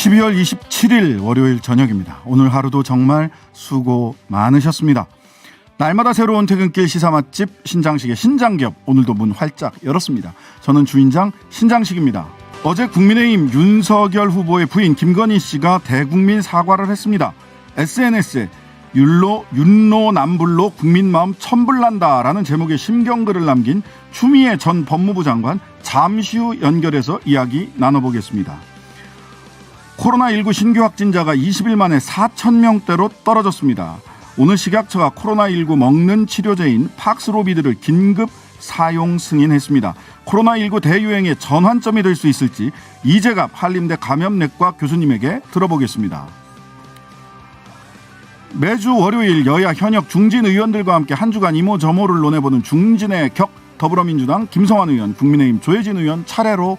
12월 27일 월요일 저녁입니다. 오늘 하루도 정말 수고 많으셨습니다. 날마다 새로운 퇴근길 시사 맛집 신장식의 신장기업, 오늘도 문 활짝 열었습니다. 저는 주인장 신장식입니다. 어제 국민의힘 윤석열 후보의 부인 김건희 씨가 대국민 사과를 했습니다. SNS에 윤로남불로 국민 마음 천불난다라는 제목의 심경글을 남긴 추미애 전 법무부 장관, 잠시 후 연결해서 이야기 나눠보겠습니다. 코로나19 신규 확진자가 20일 만에 4,000명대로 떨어졌습니다. 오늘 식약처가 코로나19 먹는 치료제인 팍스로비드를 긴급 사용 승인했습니다. 코로나19 대유행의 전환점이 될 수 있을지 이재갑 한림대 감염내과 교수님에게 들어보겠습니다. 매주 월요일 여야 현역 중진 의원들과 함께 한 주간 이모저모를 논해보는 중진의 격, 더불어민주당 김성환 의원, 국민의힘 조혜진 의원 차례로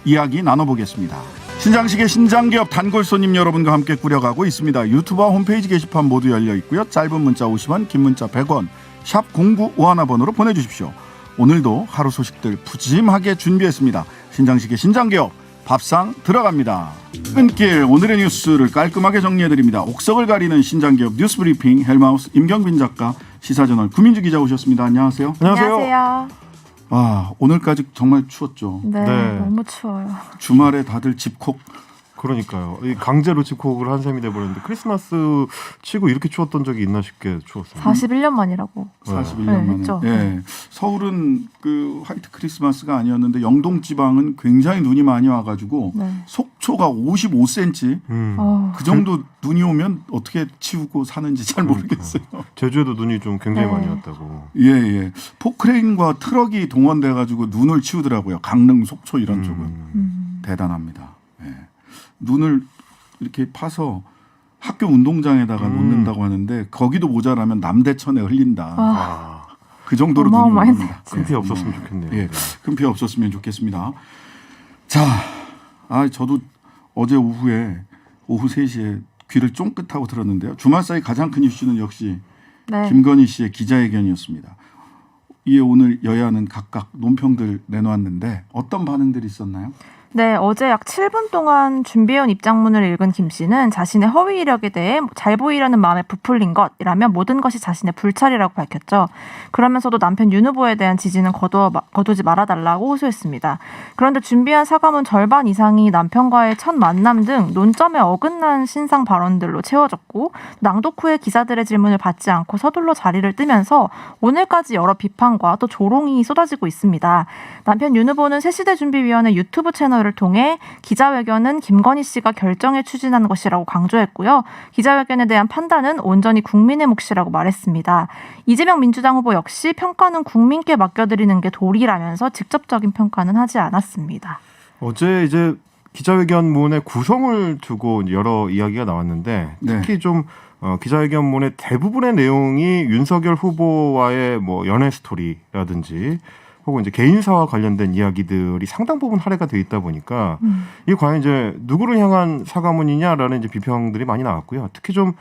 이야기 나눠보겠습니다. 신장식의 신장기업 단골 손님 여러분과 함께 꾸려가고 있습니다. 유튜브와 홈페이지 게시판 모두 열려 있고요. 짧은 문자 50원, 긴 문자 100원, 샵 0951번으로 보내주십시오. 오늘도 하루 소식들 푸짐하게 준비했습니다. 신장식의 신장기업 밥상 들어갑니다. 퇴근길 오늘의 뉴스를 깔끔하게 정리해드립니다. 옥석을 가리는 신장기업 뉴스브리핑 헬마우스 임경빈 작가, 시사저널 구민주 기자 오셨습니다. 안녕하세요. 안녕하세요. 아, 오늘까지 정말 추웠죠. 네, 너무 추워요. 주말에 다들 집콕. 그러니까요. 강제로 집콕을 한 셈이 돼버렸는데 크리스마스 치고 이렇게 추웠던 적이 있나 싶게 추웠어요. 41년 만이라고. 41년 네, 만에. 했죠. 네. 서울은 그 화이트 크리스마스가 아니었는데 영동 지방은 굉장히 눈이 많이 와가지고 네. 속초가 55cm 그 정도 눈이 오면 어떻게 치우고 사는지 잘 모르겠어요. 제주에도 눈이 좀 굉장히 네. 많이 왔다고. 예. 포크레인과 트럭이 동원돼가지고 눈을 치우더라고요. 강릉, 속초 이런 쪽은. 대단합니다. 예. 눈을 이렇게 파서 학교 운동장에다가 놓는다고 하는데 거기도 모자라면 남대천에 흘린다. 그 정도로 눈이 옵니다. 큰 피해 없었으면 좋겠네요. 예, 큰 피해 없었으면 좋겠습니다. 자, 저도 어제 오후에 오후 3시에 귀를 쫑긋하고 들었는데요. 주말 사이 가장 큰 이슈는 역시 네. 김건희 씨의 기자회견이었습니다. 이에 오늘 여야는 각각 논평들 내놓았는데 어떤 반응들이 있었나요? 네, 어제 약 7분 동안 준비해온 입장문을 읽은 김 씨는 자신의 허위 이력에 대해 잘 보이려는 마음에 부풀린 것이라면 모든 것이 자신의 불찰이라고 밝혔죠. 그러면서도 남편 윤 후보에 대한 지지는 거두지 말아달라고 호소했습니다. 그런데 준비한 사과문 절반 이상이 남편과의 첫 만남 등 논점에 어긋난 신상 발언들로 채워졌고, 낭독 후에 기자들의 질문을 받지 않고 서둘러 자리를 뜨면서 오늘까지 여러 비판과 또 조롱이 쏟아지고 있습니다. 남편 윤 후보는 새시대준비위원회 유튜브 채널을 통해 기자회견은 김건희 씨가 결정해 추진한 것이라고 강조했고요. 기자회견에 대한 판단은 온전히 국민의 몫이라고 말했습니다. 이재명 민주당 후보 역시 평가는 국민께 맡겨드리는 게 도리라면서 직접적인 평가는 하지 않았습니다. 어제 이제 기자회견문의 구성을 두고 여러 이야기가 나왔는데 특히 좀 기자회견문의 대부분의 내용이 윤석열 후보와의 뭐 연애 스토리라든지 혹은 이제 개인사와 관련된 이야기들이 상당 부분 할애가 돼 있다 보니까 이게 과연 이제 누구를 향한 사과문이냐라는 이제 비평들이 많이 나왔고요. 특히 좀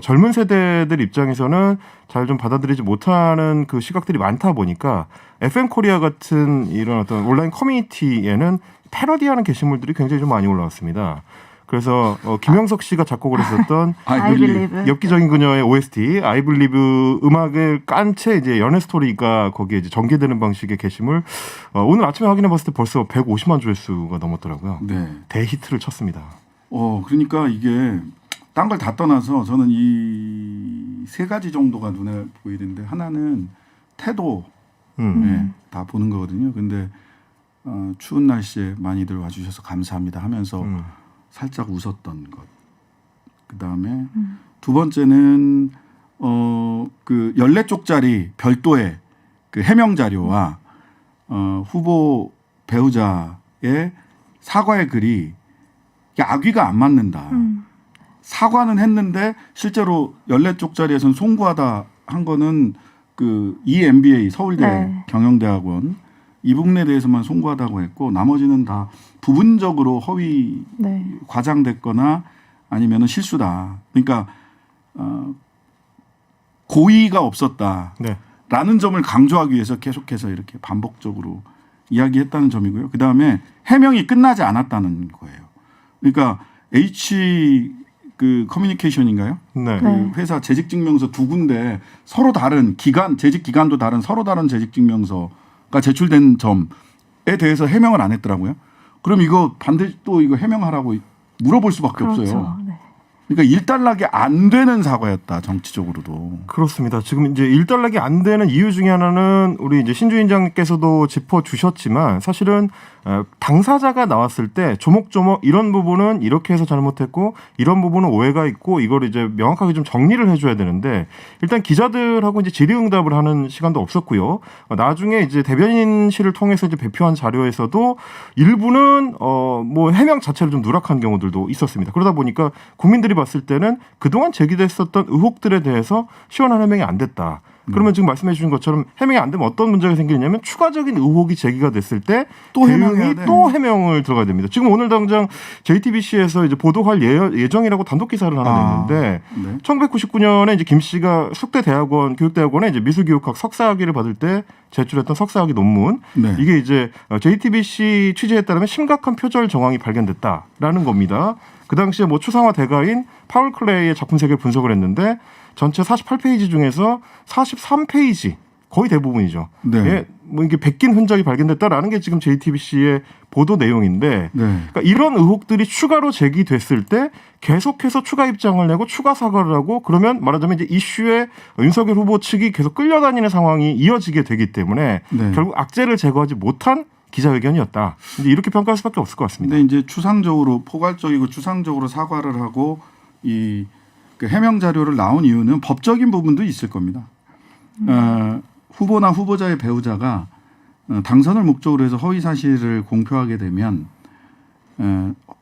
젊은 세대들 입장에서는 잘 좀 받아들이지 못하는 그 시각들이 많다 보니까 FM 코리아 같은 이런 어떤 온라인 커뮤니티에는 패러디하는 게시물들이 굉장히 좀 많이 올라왔습니다. 그래서 김영석 씨가 작곡을 했었던 I Believe. 엽기적인 그녀의 OST I Believe 음악을 깐 채 이제 연애 스토리가 거기에 이제 전개되는 방식의 게시물 오늘 아침에 확인해봤을 때 벌써 150만 조회수가 넘었더라고요. 네. 대히트를 쳤습니다. 그러니까 이게 딴 걸 다 떠나서 저는 이 세 가지 정도가 눈에 보이는데, 하나는 태도 다 보는 거거든요. 근데 추운 날씨에 많이들 와주셔서 감사합니다 하면서 살짝 웃었던 것. 그 다음에 두 번째는 그 14쪽짜리 별도의 그 해명 자료와 후보 배우자의 사과의 글이 악의가 안 맞는다. 사과는 했는데 실제로 14쪽짜리에서는 송구하다 한 거는 그 EMBA 서울대 경영대학원 이북내 대해서만 송구하다고 했고, 나머지는 다 부분적으로 허위 과장됐거나 아니면은 실수다. 그러니까 고의가 없었다라는 점을 강조하기 위해서 계속해서 이렇게 반복적으로 이야기했다는 점이고요. 그 다음에 해명이 끝나지 않았다는 거예요. 그러니까 H 그 커뮤니케이션인가요? 네. 네. 그 회사 재직 증명서 두 군데 서로 다른 기간 재직 기간도 다른 서로 다른 재직 증명서가 제출된 점에 대해서 해명을 안 했더라고요. 그럼 이거 반드시 또 이거 해명하라고 물어볼 수밖에 그렇죠. 없어요. 네. 그러니까 일단락이 안 되는 사과였다, 정치적으로도. 그렇습니다. 지금 이제 일단락이 안 되는 이유 중에 하나는 우리 이제 신주위원장께서도 짚어주셨지만 사실은 당사자가 나왔을 때 조목조목 이런 부분은 이렇게 해서 잘못했고 이런 부분은 오해가 있고 이걸 이제 명확하게 좀 정리를 해줘야 되는데 일단 기자들하고 이제 질의응답을 하는 시간도 없었고요. 나중에 이제 대변인실을 통해서 이제 발표한 자료에서도 일부는 뭐 해명 자체를 좀 누락한 경우들도 있었습니다. 그러다 보니까 국민들이 봤을 때는 그동안 제기됐었던 의혹들에 대해서 시원한 해명이 안 됐다. 그러면 지금 말씀해 주신 것처럼 해명이 안 되면 어떤 문제가 생기냐면 추가적인 의혹이 제기가 됐을 때 또 대응이 또 해명을 들어가야 됩니다. 지금 오늘 당장 JTBC에서 이제 보도할 예정이라고 단독 기사를 하나 냈는데 네. 1999년에 이제 김 씨가 숙대 대학원 교육대학원에 이제 미술교육학 석사학위를 받을 때 제출했던 석사학위 논문 네. 이게 이제 JTBC 취재에 따르면 심각한 표절 정황이 발견됐다라는 겁니다. 그 당시에 뭐 추상화 대가인 파울 클레이의 작품 세계를 분석을 했는데 전체 48페이지 중에서 43페이지 거의 대부분이죠. 네. 예, 뭐 이게 베낀 흔적이 발견됐다라는 게 지금 JTBC의 보도 내용인데, 네. 그러니까 이런 의혹들이 추가로 제기됐을 때 계속해서 추가 입장을 내고 추가 사과를 하고 그러면 말하자면 이제 이슈에 윤석열 후보 측이 계속 끌려다니는 상황이 이어지게 되기 때문에 네. 결국 악재를 제거하지 못한 기자회견이었다. 근데 이렇게 평가할 수밖에 없을 것 같습니다. 근데 이제 추상적으로 포괄적이고 추상적으로 사과를 하고 이 그 해명 자료를 나온 이유는 법적인 부분도 있을 겁니다. 후보나 후보자의 배우자가 당선을 목적으로 해서 허위 사실을 공표하게 되면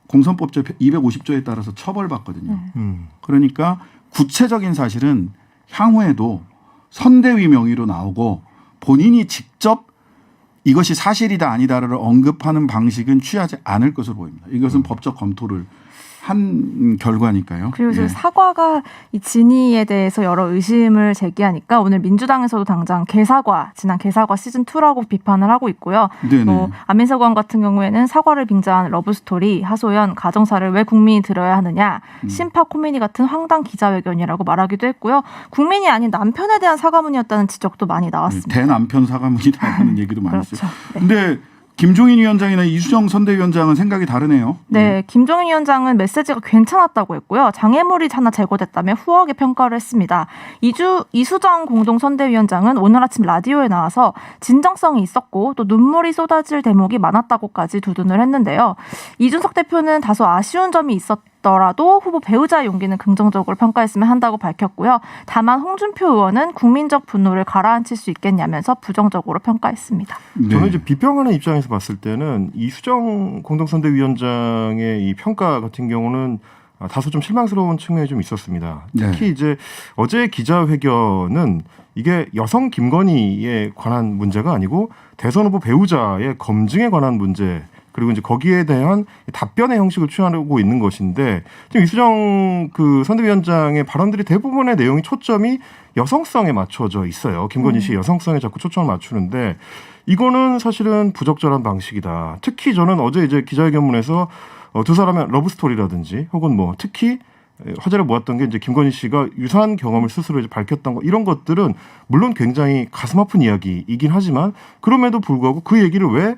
공선법제 250조에 따라서 처벌받거든요. 그러니까 구체적인 사실은 향후에도 선대위 명의로 나오고 본인이 직접 이것이 사실이다 아니다를 언급하는 방식은 취하지 않을 것으로 보입니다. 이것은 법적 검토를 한 결과니까요. 그리고 지금 예. 사과가 이 진위에 대해서 여러 의심을 제기하니까 오늘 민주당에서도 당장 개사과, 지난 개사과 시즌2라고 비판을 하고 있고요. 네네. 또 안민석 의원 같은 경우에는 사과를 빙자한 러브스토리, 하소연, 가정사를 왜 국민이 들어야 하느냐, 심파 코미디 같은 황당 기자회견이라고 말하기도 했고요. 국민이 아닌 남편에 대한 사과문이었다는 지적도 많이 나왔습니다. 대남편 사과문이라는 얘기도 많이 그렇죠. 있어요. 네. 근데 김종인 위원장이나 이수정 선대위원장은 생각이 다르네요. 네, 김종인 위원장은 메시지가 괜찮았다고 했고요. 장애물이 하나 제거됐다며 후하게 평가를 했습니다. 이수정 공동선대위원장은 오늘 아침 라디오에 나와서 진정성이 있었고 또 눈물이 쏟아질 대목이 많았다고까지 두둔을 했는데요. 이준석 대표는 다소 아쉬운 점이 있었더라도 후보 배우자의 용기는 긍정적으로 평가했으면 한다고 밝혔고요. 다만 홍준표 의원은 국민적 분노를 가라앉힐 수 있겠냐면서 부정적으로 평가했습니다. 네. 저는 이제 비평하는 입장에서 봤을 때는 이수정 공동선대위원장의 이 평가 같은 경우는 다소 좀 실망스러운 측면이 좀 있었습니다. 특히 네. 이제 어제 기자회견은 이게 여성 김건희에 관한 문제가 아니고 대선 후보 배우자의 검증에 관한 문제 그리고 이제 거기에 대한 답변의 형식을 취하고 있는 것인데 지금 이수정 그 선대위원장의 발언들이 대부분의 내용이 초점이 여성성에 맞춰져 있어요. 김건희 씨 여성성에 자꾸 초점을 맞추는데 이거는 사실은 부적절한 방식이다. 특히 저는 어제 이제 기자회견문에서 두 사람의 러브스토리라든지 혹은 뭐 특히 화제를 모았던 게 이제 김건희 씨가 유사한 경험을 스스로 이제 밝혔던 거 이런 것들은 물론 굉장히 가슴 아픈 이야기이긴 하지만 그럼에도 불구하고 그 얘기를 왜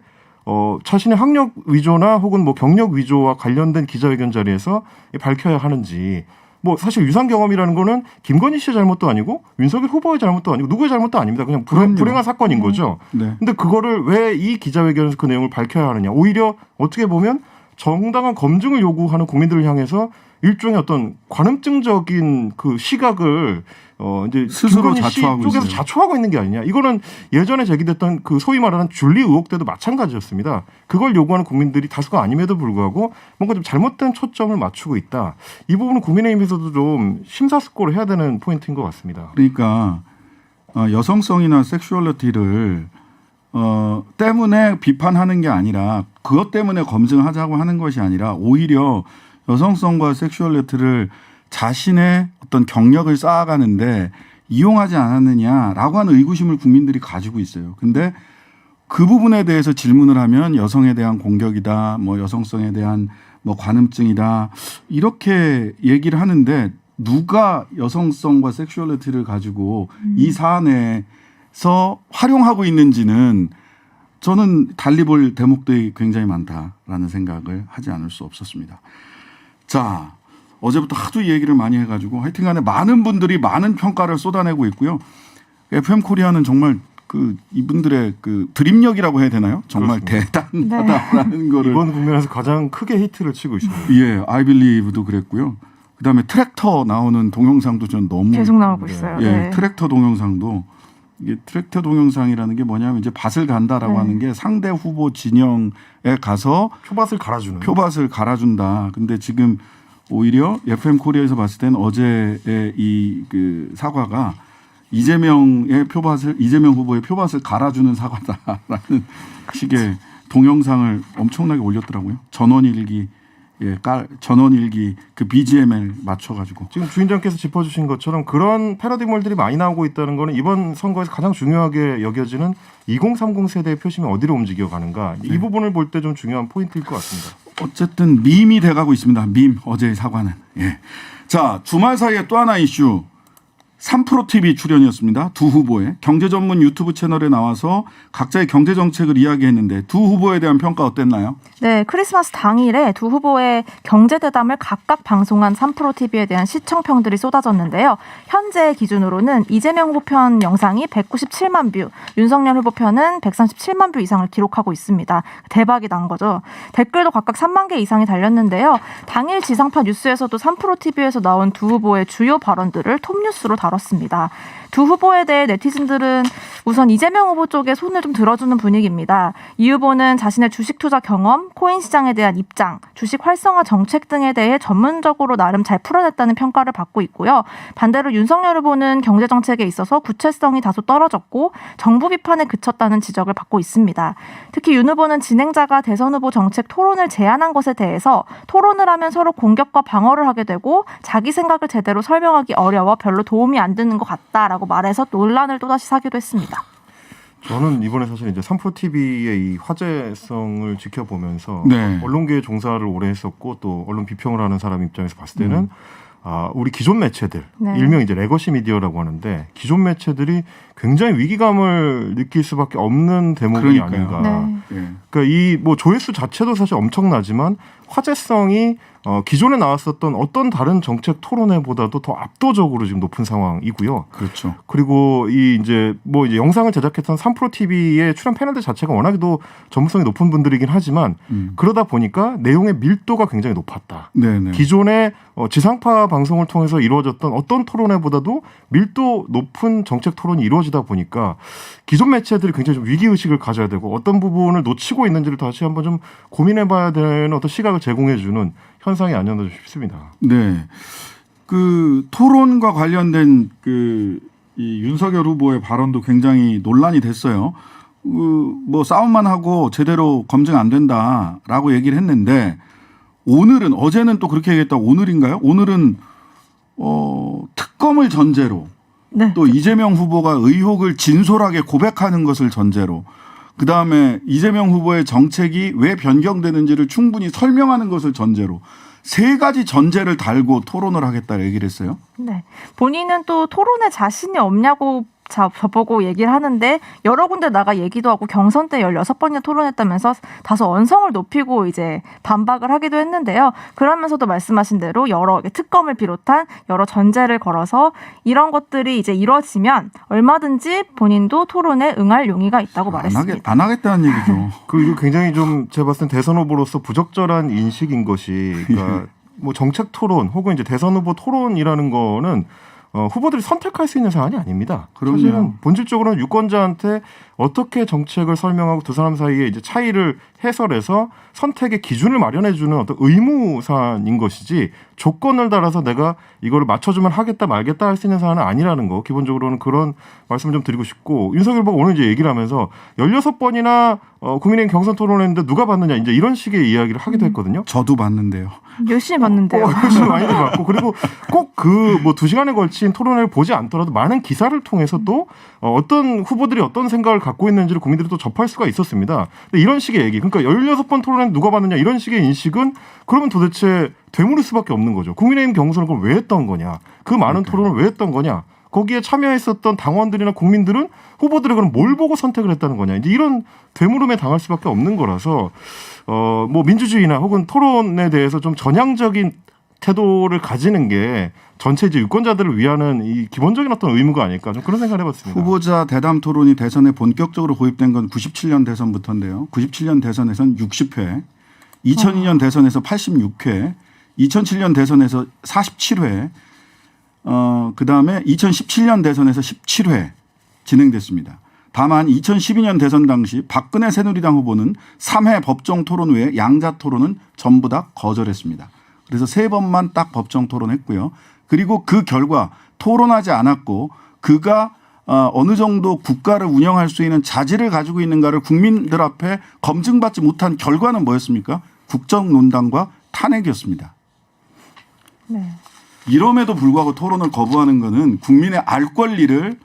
자신의 학력 위조나 혹은 뭐 경력 위조와 관련된 기자회견 자리에서 밝혀야 하는지 뭐 사실 유사한 경험이라는 거는 김건희 씨의 잘못도 아니고 윤석열 후보의 잘못도 아니고 누구의 잘못도 아닙니다. 그냥 불행한 사건인 거죠. 네. 근데 그거를 왜 이 기자회견에서 그 내용을 밝혀야 하느냐. 오히려 어떻게 보면 정당한 검증을 요구하는 국민들을 향해서 일종의 어떤 관음증적인 그 시각을 이제 스스로 김건희 씨 자초하고 쪽에서 있어요. 자초하고 있는 게 아니냐. 이거는 예전에 제기됐던 그 소위 말하는 줄리 의혹 때도 마찬가지였습니다. 그걸 요구하는 국민들이 다수가 아님에도 불구하고 뭔가 좀 잘못된 초점을 맞추고 있다. 이 부분은 국민의힘에서도 좀 심사숙고를 해야 되는 포인트인 것 같습니다. 그러니까 여성성이나 섹슈얼리티를 때문에 비판하는 게 아니라 그것 때문에 검증하자고 하는 것이 아니라 오히려 여성성과 섹슈얼리티를 자신의 어떤 경력을 쌓아가는데 이용하지 않았느냐라고 하는 의구심을 국민들이 가지고 있어요. 근데 그 부분에 대해서 질문을 하면 여성에 대한 공격이다, 뭐 여성성에 대한 뭐 관음증이다 이렇게 얘기를 하는데 누가 여성성과 섹슈얼리티를 가지고 이 사안에서 활용하고 있는지는 저는 달리 볼 대목들이 굉장히 많다라는 생각을 하지 않을 수 없었습니다. 자, 어제부터 하도 이 얘기를 많이 해가지고 하여튼간에 많은 분들이 많은 평가를 쏟아내고 있고요. FM 코리아는 정말 그 이분들의 그 드립력이라고 해야 되나요? 정말 그렇습니다. 대단하다라는 거를 이번 국면에서 가장 크게 히트를 치고 있습니다. 예, I Believe도 그랬고요. 그다음에 트랙터 나오는 동영상도 전 너무 계속 나오고 있어요. 예, 네. 트랙터 동영상도 이게 트랙터 동영상이라는 게 뭐냐면 이제 밭을 간다라고 네. 하는 게 상대 후보 진영에 가서 표밭을 갈아주는. 표밭을 갈아준다. 근데 지금 오히려 FM 코리아에서 봤을 때는 어제의 이 그 사과가 이재명 후보의 표밭을 갈아주는 사과다라는 식의 동영상을 엄청나게 올렸더라고요. 전원일기 그 BGM에 맞춰가지고. 지금 주인장께서 짚어주신 것처럼 그런 패러디물들이 많이 나오고 있다는 거는 이번 선거에서 가장 중요하게 여겨지는 2030 세대의 표심이 어디로 움직여가는가. 이 부분을 볼 때 좀 중요한 포인트일 것 같습니다. 어쨌든 밈이 돼가고 있습니다. 밈 어제의 사과는. 예. 자, 주말 사이에 또 하나 이슈. 3프로TV 출연이었습니다. 두 후보의 경제 전문 유튜브 채널에 나와서 각자의 경제 정책을 이야기했는데 두 후보에 대한 평가 어땠나요? 네, 크리스마스 당일에 두 후보의 경제 대담을 각각 방송한 3프로TV에 대한 시청평들이 쏟아졌는데요. 현재 기준으로는 이재명 후보 편 영상이 197만 뷰, 윤석열 후보 편은 137만 뷰 이상을 기록하고 있습니다. 대박이 난 거죠. 댓글도 각각 3만 개 이상이 달렸는데요. 당일 지상파 뉴스에서도 3프로TV에서 나온 두 후보의 주요 발언들을 톱뉴스로 다뤘습니다. 두 후보에 대해 네티즌들은 우선 이재명 후보 쪽에 손을 좀 들어주는 분위기입니다. 이 후보는 자신의 주식 투자 경험, 코인 시장에 대한 입장, 주식 활성화 정책 등에 대해 전문적으로 나름 잘 풀어냈다는 평가를 받고 있고요. 반대로 윤석열 후보는 경제 정책에 있어서 구체성이 다소 떨어졌고 정부 비판에 그쳤다는 지적을 받고 있습니다. 특히 윤 후보는 진행자가 대선 후보 정책 토론을 제안한 것에 대해서 토론을 하면 서로 공격과 방어를 하게 되고 자기 생각을 제대로 설명하기 어려워 별로 도움이 안 되는 것 같다라고 말해서 논란을 또다시 사기도 했습니다. 저는 이번에 사실 이제 3프로TV의 이 화제성을 지켜보면서 네. 언론계에 종사를 오래 했었고 또 언론 비평을 하는 사람 입장에서 봤을 때는 우리 기존 매체들, 네. 일명 이제 레거시 미디어라고 하는데 기존 매체들이 굉장히 위기감을 느낄 수밖에 없는 대목이 그러니까요. 아닌가. 네. 예. 그러니까 이 뭐 조회수 자체도 사실 엄청나지만 화제성이 기존에 나왔었던 어떤 다른 정책 토론회보다도 더 압도적으로 지금 높은 상황이고요. 그렇죠. 그리고 이 이제 영상을 제작했던 3프로TV의 출연 패널들 자체가 워낙에도 전문성이 높은 분들이긴 하지만 그러다 보니까 내용의 밀도가 굉장히 높았다. 네네. 기존의 지상파 방송을 통해서 이루어졌던 어떤 토론회보다도 밀도 높은 정책 토론이 이루어지다 보니까 기존 매체들이 굉장히 좀 위기의식을 가져야 되고 어떤 부분을 놓치고 있는지를 다시 한번 좀 고민해봐야 되는 어떤 시각을 제공해주는 현상이 아니었나 싶습니다. 네. 그 토론과 관련된 이 윤석열 후보의 발언도 굉장히 논란이 됐어요. 뭐 싸움만 하고 제대로 검증 안 된다라고 얘기를 했는데 어제는 또 그렇게 얘기했다고 오늘인가요? 오늘은 특검을 전제로 네. 또 이재명 후보가 의혹을 진솔하게 고백하는 것을 전제로 그다음에 이재명 후보의 정책이 왜 변경되는지를 충분히 설명하는 것을 전제로 세 가지 전제를 달고 토론을 하겠다 얘기를 했어요. 네. 본인은 또 토론에 자신이 없냐고 저보고 얘기를 하는데 여러 군데 나가 얘기도 하고 경선 때 16번이나 토론했다면서 다소 언성을 높이고 이제 반박을 하기도 했는데요. 그러면서도 말씀하신 대로 여러 특검을 비롯한 여러 전제를 걸어서 이런 것들이 이제 이루어지면 얼마든지 본인도 토론에 응할 용의가 있다고 말했습니다. 안 하겠다는 얘기죠. 이거 굉장히 좀 제가 봤을 때 대선 후보로서 부적절한 인식인 것이 그러니까 뭐 정책 토론 혹은 이제 대선 후보 토론이라는 거는 후보들이 선택할 수 있는 사안이 아닙니다. 그럼요. 사실은 본질적으로는 유권자한테 어떻게 정책을 설명하고 두 사람 사이에 이제 차이를 해설해서 선택의 기준을 마련해주는 어떤 의무 사안인 것이지 조건을 달아서 내가 이거를 맞춰주면 하겠다 말겠다 할 수 있는 사안은 아니라는 거 기본적으로는 그런 말씀을 좀 드리고 싶고 윤석열 후보가 오늘 이제 얘기를 하면서 16번이나 국민의힘 경선 토론했는데 누가 봤느냐 이제 이런 식의 이야기를 하기도 했거든요. 저도 봤는데요. 열심히 봤는데요. 열심히 많이들 봤고 그리고 꼭 그 뭐 2시간에 걸친 토론회를 보지 않더라도 많은 기사를 통해서도 어떤 후보들이 어떤 생각을 갖고 있는지를 국민들이 또 접할 수가 있었습니다. 근데 이런 식의 얘기, 그러니까 16번 토론회 누가 받느냐 이런 식의 인식은 그러면 도대체 되물을 수밖에 없는 거죠. 국민의힘 경선을 그럼 왜 했던 거냐? 그 많은 토론을 왜 했던 거냐? 거기에 참여했었던 당원들이나 국민들은 후보들을 그럼 뭘 보고 선택을 했다는 거냐? 이제 이런 되물음에 당할 수밖에 없는 거라서 뭐 민주주의나 혹은 토론에 대해서 좀 전향적인 태도를 가지는 게 전체 이제 유권자들을 위하는 이 기본적인 어떤 의무가 아닐까 좀 그런 생각을 해봤습니다. 후보자 대담 토론이 대선에 본격적으로 도입된 건 97년 대선부터인데요. 97년 대선에선 60회, 2002년 대선에서 86회, 2007년 대선에서 47회, 그다음에 2017년 대선에서 17회 진행됐습니다. 다만 2012년 대선 당시 박근혜 새누리당 후보는 3회 법정 토론 외에 양자 토론은 전부 다 거절했습니다. 그래서 3번만 딱 법정 토론했고요. 그리고 그 결과 토론하지 않았고 그가 어느 정도 국가를 운영할 수 있는 자질을 가지고 있는가를 국민들 앞에 검증받지 못한 결과는 뭐였습니까? 국정농단과 탄핵이었습니다. 네. 이럼에도 불구하고 토론을 거부하는 것은 국민의 알 권리를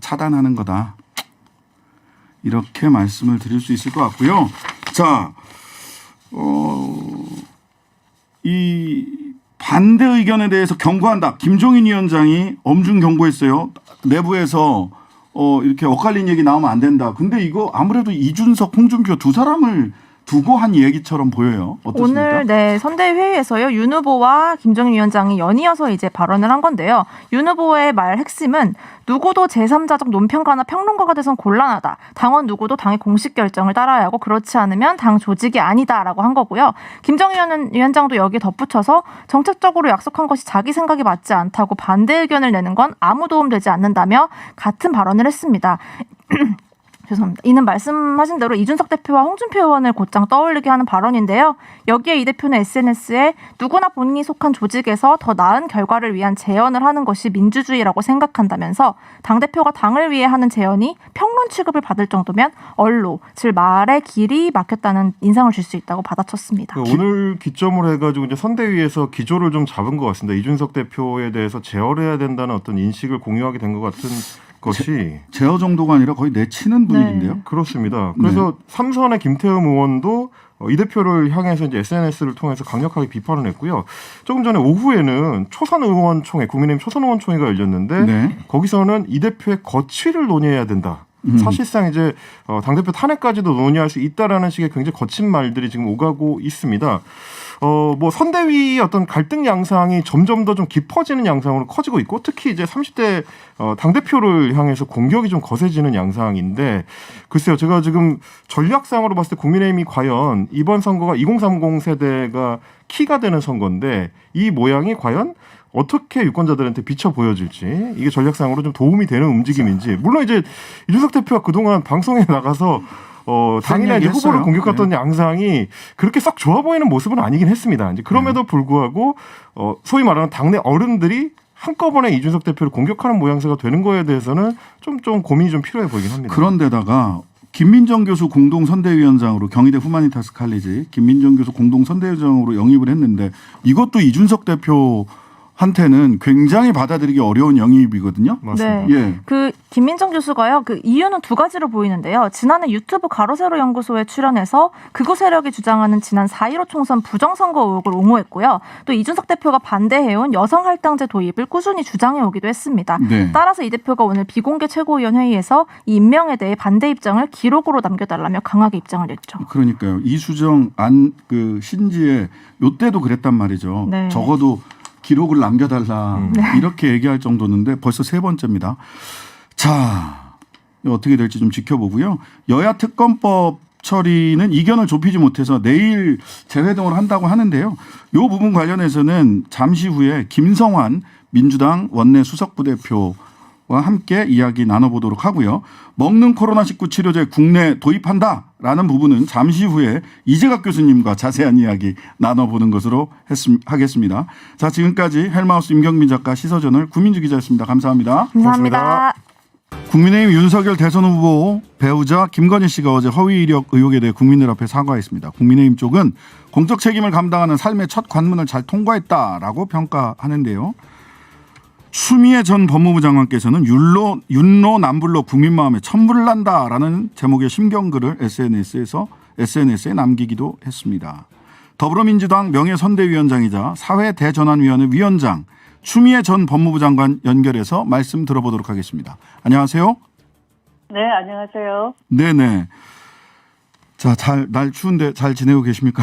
차단하는 거다. 이렇게 말씀을 드릴 수 있을 것 같고요. 자, 이 반대 의견에 대해서 경고한다. 김종인 위원장이 엄중 경고했어요. 내부에서 이렇게 엇갈린 얘기 나오면 안 된다. 근데 이거 아무래도 이준석, 홍준표 두 사람을 두고 한 얘기처럼 보여요. 어떻습니까? 오늘 네 선대회의에서요 윤 후보와 김정인 위원장이 연이어서 이제 발언을 한 건데요. 윤 후보의 말 핵심은 누구도 제3자적 논평가나 평론가가 돼선 곤란하다. 당원 누구도 당의 공식 결정을 따라야 하고 그렇지 않으면 당 조직이 아니다라고 한 거고요. 김정인 위원장도 여기에 덧붙여서 정책적으로 약속한 것이 자기 생각이 맞지 않다고 반대 의견을 내는 건 아무 도움 되지 않는다며 같은 발언을 했습니다. 죄송합니다. 이는 말씀하신 대로 이준석 대표와 홍준표 의원을 곧장 떠올리게 하는 발언인데요. 여기에 이 대표는 SNS에 누구나 본인이 속한 조직에서 더 나은 결과를 위한 재연을 하는 것이 민주주의라고 생각한다면서 당대표가 당을 위해 하는 재연이 평론 취급을 받을 정도면 언로, 즉 말의 길이 막혔다는 인상을 줄 수 있다고 받아쳤습니다. 오늘 기점으로 해가지고 이제 선대위에서 기조를 좀 잡은 것 같습니다. 이준석 대표에 대해서 제어해야 된다는 어떤 인식을 공유하게 된 것 같은 것이 제어 정도가 아니라 거의 내치는 분위기인데요. 네. 그렇습니다. 그래서 삼선의 김태흠 의원도 이 대표를 향해서 이제 SNS를 통해서 강력하게 비판을 했고요. 조금 전에 오후에는 초선 의원총회, 국민의힘 초선 의원총회가 열렸는데 네. 거기서는 이 대표의 거취를 논의해야 된다. 사실상 이제 당대표 탄핵까지도 논의할 수 있다라는 식의 굉장히 거친 말들이 지금 오가고 있습니다. 뭐 선대위 어떤 갈등 양상이 점점 더 좀 깊어지는 양상으로 커지고 있고 특히 이제 30대 당대표를 향해서 공격이 좀 거세지는 양상인데 글쎄요. 제가 지금 전략상으로 봤을 때 국민의힘이 과연 이번 선거가 2030 세대가 키가 되는 선거인데 이 모양이 과연 어떻게 유권자들한테 비춰 보여질지 이게 전략상으로 좀 도움이 되는 움직임인지 물론 이제 이준석 대표가 그동안 방송에 나가서 당이나 이제 후보를 공격했던 네. 양상이 그렇게 썩 좋아 보이는 모습은 아니긴 했습니다. 이제 그럼에도 불구하고 소위 말하는 당내 어른들이 한꺼번에 이준석 대표를 공격하는 모양새가 되는 거에 대해서는 좀 고민이 좀 필요해 보이긴 합니다. 그런데다가 김민정 교수 공동 선대위원장으로 경희대 후마니타스 칼리지 김민정 교수 공동 선대위원장으로 영입을 했는데 이것도 이준석 대표 한테는 굉장히 받아들이기 어려운 영입이거든요. 맞습니다. 네. 예. 그 김민정 교수가요. 그 이유는 두 가지로 보이는데요. 지난해 유튜브 가로세로 연구소에 출연해서 극우 세력이 주장하는 지난 4.15 총선 부정선거 의혹을 옹호했고요. 또 이준석 대표가 반대해온 여성할당제 도입을 꾸준히 주장해오기도 했습니다. 네. 따라서 이 대표가 오늘 비공개 최고위원 회의에서 이 임명에 대해 반대 입장을 기록으로 남겨달라며 강하게 입장을 냈죠. 그러니까요. 이수정 신지혜 요때도 그랬단 말이죠. 네. 적어도 기록을 남겨달라 이렇게 얘기할 정도인데 벌써 세 번째입니다. 자, 어떻게 될지 좀 지켜보고요. 여야 특검법 처리는 이견을 좁히지 못해서 내일 재회동을 한다고 하는데요. 이 부분 관련해서는 잠시 후에 김성환 민주당 원내 수석부대표와 함께 이야기 나눠보도록 하고요. 먹는 코로나19 치료제 국내 도입한다라는 부분은 잠시 후에 이재각 교수님과 자세한 이야기 나눠보는 것으로 하겠습니다. 자, 지금까지 헬마우스 임경민 작가 시서저널 구민주 기자였습니다. 감사합니다. 감사합니다. 국민의힘 윤석열 대선 후보 배우자 김건희 씨가 어제 허위 이력 의혹에 대해 국민들 앞에 사과했습니다. 국민의힘 쪽은 공적 책임을 감당하는 삶의 첫 관문을 잘 통과했다라고 평가하는데요. 추미애 전 법무부 장관께서는 윤로 남불로 국민 마음에 천불을 난다라는 제목의 심경글을 SNS에 남기기도 했습니다. 더불어민주당 명예선대위원장이자 사회대전환위원회 위원장 추미애 전 법무부 장관 연결해서 말씀 들어보도록 하겠습니다. 안녕하세요. 네, 안녕하세요. 네네. 자, 날 추운데 잘 지내고 계십니까?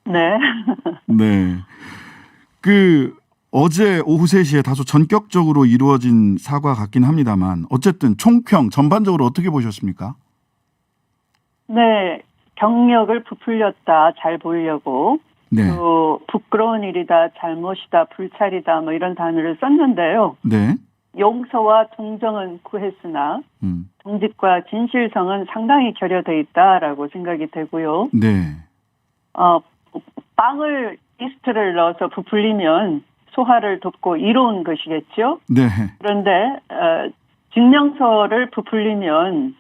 네. 네. 어제 오후 3시에 다소 전격적으로 이루어진 사과 같긴 합니다만 어쨌든 총평 전반적으로 어떻게 보셨습니까? 네, 경력을 부풀렸다, 잘 보이려고. 네. 또 부끄러운 일이다, 잘못이다, 불찰이다 뭐 이런 단어를 썼는데요. 네. 용서와 동정은 구했으나 정직과 진실성은 상당히 결여돼 있다라고 생각이 되고요. 네. 빵을 이스트를 넣어서 부풀리면 소화를 돕고 이로운 것이겠죠. 네. 그런데 증명서를 부풀리면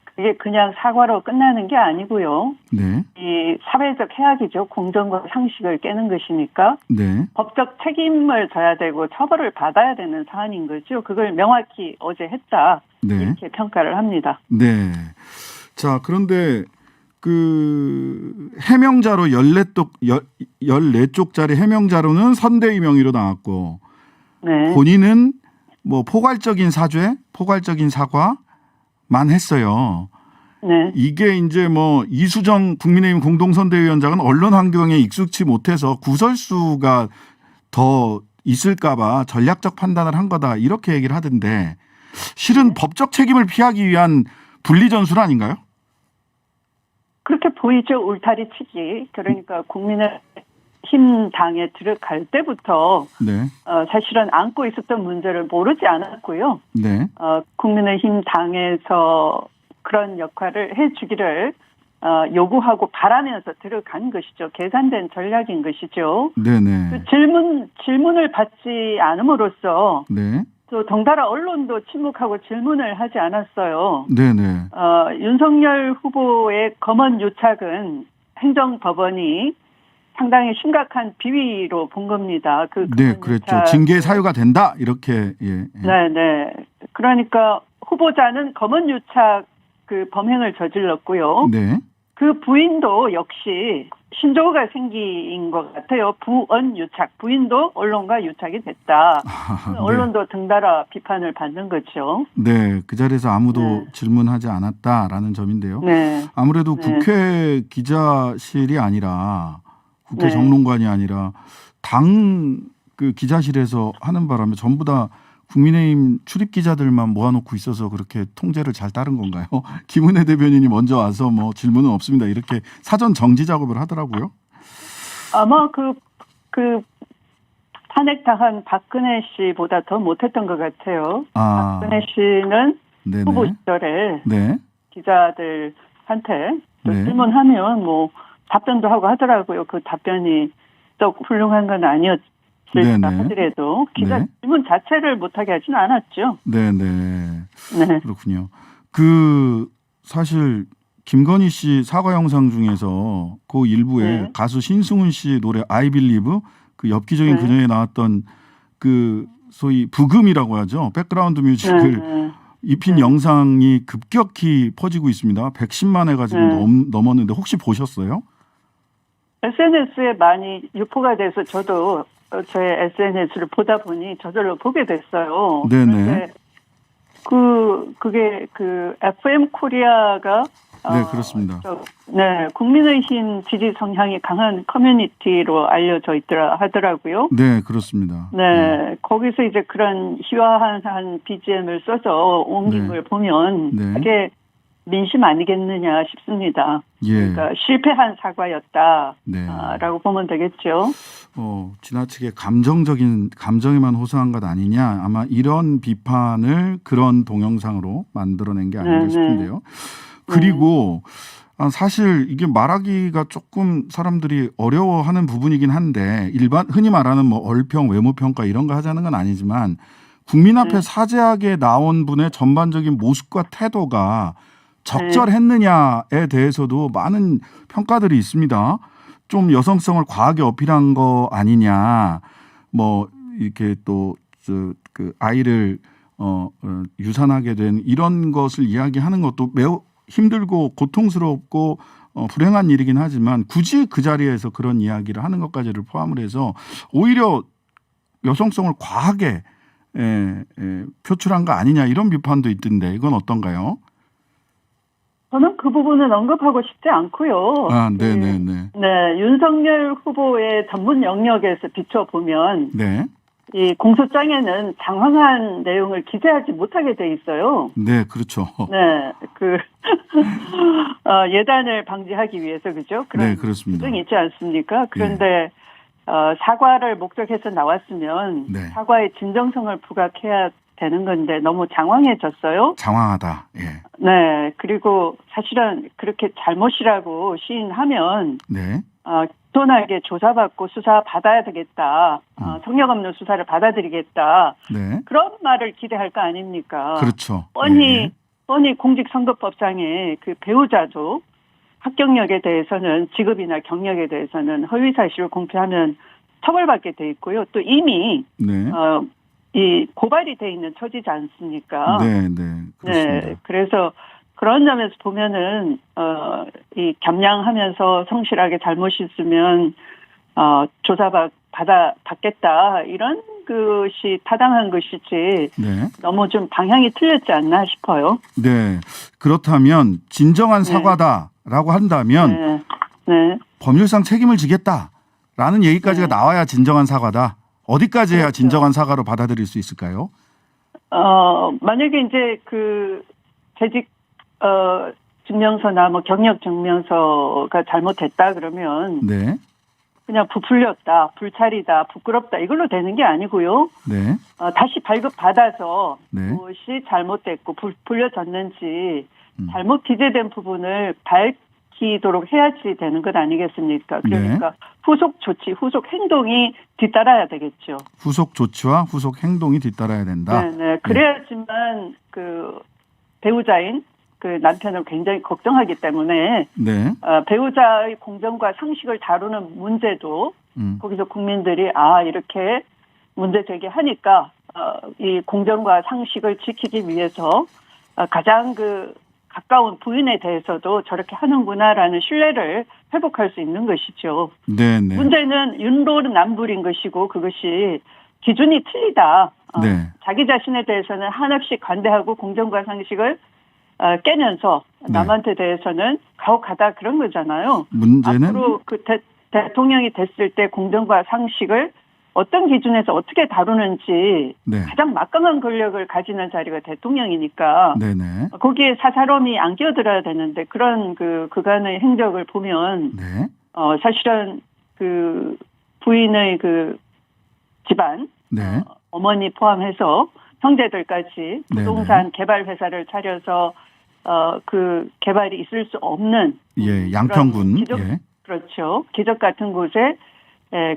그게 그냥 사과로 끝나는 게 아니고요. 네. 이 사회적 해악이죠. 공정과 상식을 깨는 것이니까 네. 법적 책임을 져야 되고 처벌을 받아야 되는 사안인 거죠. 그걸 명확히 어제 했다. 네. 이렇게 평가를 합니다. 네. 자, 그런데 해명자로 14쪽짜리 해명자로는 선대위 명의로 나왔고 네. 본인은 뭐 포괄적인 사과만 했어요. 네. 이게 이제 뭐 이수정 국민의힘 공동선대위원장은 언론 환경에 익숙치 못해서 구설수가 더 있을까봐 전략적 판단을 한 거다 이렇게 얘기를 하던데 실은 법적 책임을 피하기 위한 분리 전술 아닌가요? 그렇게 보이죠. 울타리치기. 그러니까 국민의힘 당에 들어갈 때부터 네. 사실은 안고 있었던 문제를 모르지 않았고요. 네. 국민의힘 당에서 그런 역할을 해주기를 요구하고 바라면서 들어간 것이죠. 계산된 전략인 것이죠. 네네. 그 질문을 받지 않음으로써 네. 또 덩달아 언론도 침묵하고 질문을 하지 않았어요. 네네. 윤석열 후보의 검언 유착은 행정법원이 상당히 심각한 비위로 본 겁니다. 네, 그랬죠. 징계 사유가 된다 이렇게. 예. 네네. 그러니까 후보자는 검언 유착 범행을 저질렀고요. 네. 그 부인도 역시 신조어가 생긴 것 같아요. 부언 유착. 부인도 언론과 유착이 됐다. 네. 언론도 등달아 비판을 받는 거죠. 네, 그 자리에서 아무도 네. 질문하지 않았다라는 점인데요. 네. 아무래도 네. 국회 기자실이 아니라 국회 네. 정론관이 아니라 당 기자실에서 하는 바람에 전부 다 국민의힘 출입 기자들만 모아놓고 있어서 그렇게 통제를 잘 따른 건가요? 김은혜 대변인이 먼저 와서 뭐 질문은 없습니다. 이렇게 사전 정지 작업을 하더라고요. 아마 탄핵당한 박근혜 씨보다 더 못했던 것 같아요. 박근혜 씨는 네네. 후보 시절에 네. 기자들한테 네. 질문하면 뭐 답변도 하고 하더라고요. 그 답변이 또 훌륭한 건 아니었을까 네네. 하더라도 기자 네. 질문 자체를 못하게 하지는 않았죠. 네네. 네. 그렇군요. 사실 김건희 씨 사과 영상 중에서 그 일부에 네. 가수 신승훈 씨 노래 I Believe 그 엽기적인 네. 그녀에 나왔던 소위 부금이라고 하죠. 백그라운드 뮤직을 네. 입힌 네. 영상이 급격히 퍼지고 있습니다. 110만 회가 지금 네. 넘었는데 혹시 보셨어요? SNS에 많이 유포가 돼서 저도 저의 SNS를 보다 보니 저절로 보게 됐어요. 네네. 그게 FM 코리아가 네, 그렇습니다. 네, 국민의힘 지지 성향이 강한 커뮤니티로 알려져 있더라 하더라고요. 네, 그렇습니다. 네, 거기서 이제 그런 희화한 BGM을 써서 옮긴 네. 걸 보면 네. 그게 민심 아니겠느냐 싶습니다. 예. 그러니까 실패한 사과였다라고 네. 보면 되겠죠. 지나치게 감정에만 호소한 것 아니냐. 아마 이런 비판을 그런 동영상으로 만들어낸 게 아닌가 네, 싶은데요. 그리고 사실 이게 말하기가 조금 사람들이 어려워하는 부분이긴 한데 흔히 말하는 뭐 얼평, 외모평가 이런 거 하자는 건 아니지만 국민 앞에 사죄하게 나온 분의 전반적인 모습과 태도가 적절했느냐에 대해서도 많은 평가들이 있습니다. 좀 여성성을 과하게 어필한 거 아니냐. 뭐 이렇게 또 그 아이를 유산하게 된 이런 것을 이야기하는 것도 매우 힘들고 고통스럽고 불행한 일이긴 하지만 굳이 그 자리에서 그런 이야기를 하는 것까지를 포함을 해서 오히려 여성성을 과하게 표출한 거 아니냐 이런 비판도 있던데 이건 어떤가요? 저는 그 부분은 언급하고 싶지 않고요. 아, 네네네. 네, 윤석열 후보의 전문 영역에서 비춰보면 네. 이 공소장에는 장황한 내용을 기재하지 못하게 돼 있어요. 네, 그렇죠. 네, 예단을 방지하기 위해서 그죠? 그런 네, 그렇습니다. 규정이 있지 않습니까? 그런데 사과를 목적해서 나왔으면 네. 사과의 진정성을 부각해야 되는 건데 너무 장황해졌어요. 장황하다. 예. 네, 그리고 사실은 그렇게 잘못이라고 시인하면 네. 겸손하게 조사받고 수사 받아야 되겠다. 성역 없는 수사를 받아들이겠다. 네. 그런 말을 기대할 거 아닙니까? 그렇죠. 뻔히 공직선거법상에 그 배우자도 합격력에 대해서는 직업이나 경력에 대해서는 허위 사실을 공표하면 처벌받게 돼 있고요. 또 이미 네. 이 고발이 돼 있는 처지지 않습니까? 네, 네. 그렇습니다. 네, 그래서 그런 점에서 보면은 이 겸양하면서 성실하게 잘못이 있으면 받겠다 이런 것이 타당한 것이지 네. 너무 좀 방향이 틀렸지 않나 싶어요. 네. 그렇다면 진정한 사과다라고 한다면 네. 법률상 책임을 지겠다라는 얘기까지가 나와야 진정한 사과다. 어디까지 해야 그렇죠. 진정한 사과로 받아들일 수 있을까요? 만약에 이제 그 재직 증명서나 뭐 경력 증명서가 잘못됐다 그러면 네. 그냥 부풀렸다, 불찰이다, 부끄럽다 이걸로 되는 게 아니고요. 네. 다시 발급받아서 네. 무엇이 잘못됐고 부풀려졌는지 잘못 기재된 부분을 밝히도록 해야지 되는 것 아니겠습니까? 그러니까 네. 후속 조치, 후속 행동이 뒤따라야 되겠죠. 후속 조치와 후속 행동이 뒤따라야 된다. 네. 그래야지만 그 배우자인 그 남편을 굉장히 걱정하기 때문에 네. 배우자의 공정과 상식을 다루는 문제도 거기서 국민들이 이렇게 문제 제기하니까 이 공정과 상식을 지키기 위해서 가장 그 가까운 부인에 대해서도 저렇게 하는구나라는 신뢰를 회복할 수 있는 것이죠. 네, 네. 문제는 윤로는 남불인 것이고 그것이 기준이 틀리다. 네. 자기 자신에 대해서는 한없이 관대하고 공정과 상식을 깨면서 남한테 대해서는 가혹하다 그런 거잖아요. 문제는 앞으로 그 대통령이 됐을 때 공정과 상식을 어떤 기준에서 어떻게 다루는지 네. 가장 막강한 권력을 가지는 자리가 대통령이니까 네네. 거기에 사사로움이 안 끼어들어야 되는데 그런 그간의 행적을 보면 네. 사실은 그 부인의 그 집안 네. 어머니 포함해서 형제들까지 부동산 개발 회사를 차려서 그 개발이 있을 수 없는 양평군 그렇죠. 기적 같은 곳에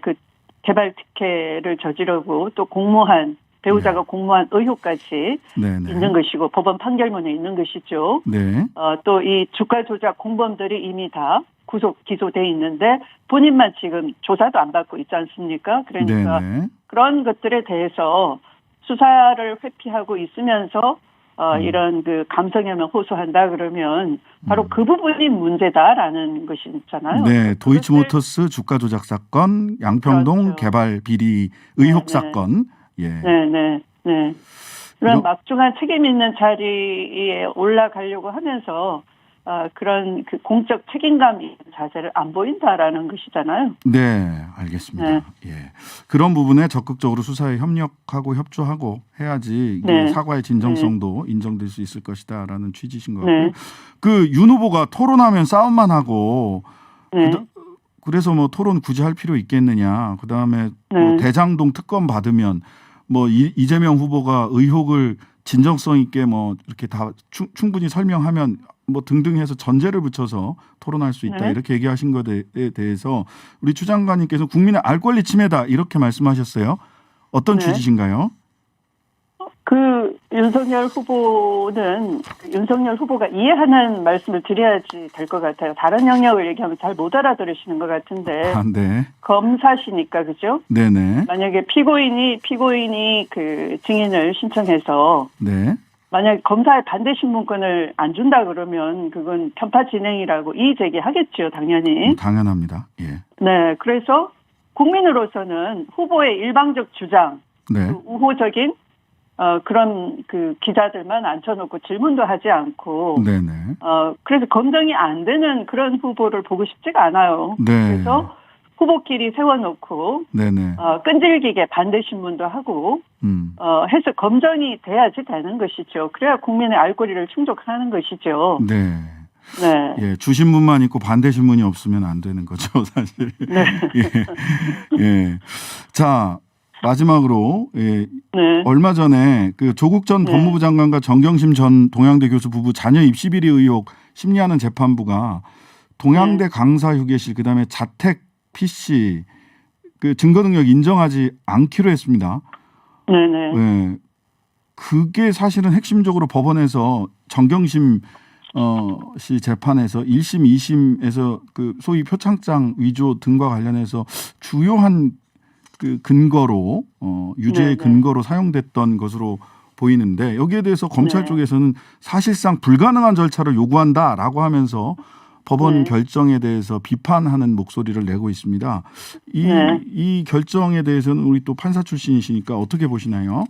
그 개발 특혜를 저지르고 또 공모한 배우자가 공모한 의혹까지 있는 것이고 법원 판결문에 있는 것이죠. 네. 또 이 주가 조작 공범들이 이미 다 구속 기소돼 있는데 본인만 지금 조사도 안 받고 있지 않습니까? 그러니까 그런 것들에 대해서 수사를 회피하고 있으면서 이런 그 감성염을 호소한다 그러면 바로 그 부분이 문제다라는 것이 있잖아요. 네, 도이치모터스 주가 조작 사건, 양평동 그렇죠. 개발 비리 의혹 사건. 예. 네. 그런 막중한 책임 있는 자리에 올라가려고 하면서 그런 그 공적 책임감 있는 자세를 안 보인다라는 것이잖아요. 네, 알겠습니다. 네. 예, 그런 부분에 적극적으로 수사에 협력하고 협조하고 해야지 사과의 진정성도 인정될 수 있을 것이다라는 취지신 것 같고요. 그 윤 후보가 토론하면 싸움만 하고 그래서 뭐 토론 굳이 할 필요 있겠느냐. 그다음에 뭐 대장동 특검 받으면 뭐 이재명 후보가 의혹을 진정성 있게 뭐 이렇게 다 충분히 설명하면 뭐 등등 해서 전제를 붙여서 토론할 수 있다 이렇게 얘기하신 것에 대해서 우리 추 장관님께서 국민의 알 권리 침해다 이렇게 말씀하셨어요. 어떤 취지신가요? 그 윤석열 후보가 이해하는 말씀을 드려야지 될 것 같아요. 다른 영역을 얘기하면 잘 못 알아들으시는 것 같은데. 네. 검사시니까 그죠? 네네. 만약에 피고인이 그 증인을 신청해서 네. 만약 검사의 반대 신문권을 안 준다 그러면 그건 편파 진행이라고 이의 제기하겠죠, 당연히. 당연합니다. 예. 네, 그래서 국민으로서는 후보의 일방적 주장, 네. 그 우호적인 그런 그 기자들만 앉혀놓고 질문도 하지 않고, 네네. 그래서 검증이 안 되는 그런 후보를 보고 싶지가 않아요. 네. 그래서 후보끼리 세워놓고, 네네. 끈질기게 반대 신문도 하고, 해서 검증이 돼야지 되는 것이죠. 그래야 국민의 알 권리를 충족하는 것이죠. 네. 네. 예, 주신문만 있고 반대 신문이 없으면 안 되는 거죠, 사실. 네. 예. 예. 자, 마지막으로 예, 네. 얼마 전에 그 조국 전 네. 법무부 장관과 정경심 전 동양대 교수 부부 자녀 입시 비리 의혹 심리하는 재판부가 동양대 강사 휴게실 그다음에 자택 PC 그 증거 능력 인정하지 않기로 했습니다. 네네. 예. 그게 사실은 핵심적으로 법원에서 정경심 씨 재판에서 1심, 2심에서 그 소위 표창장 위조 등과 관련해서 주요한 그 근거로 유죄의 근거로 사용됐던 것으로 보이는데 여기에 대해서 검찰 쪽에서는 사실상 불가능한 절차를 요구한다라고 하면서 법원 결정에 대해서 비판하는 목소리를 내고 있습니다. 이 결정에 대해서는 우리 또 판사 출신이시니까 어떻게 보시나요?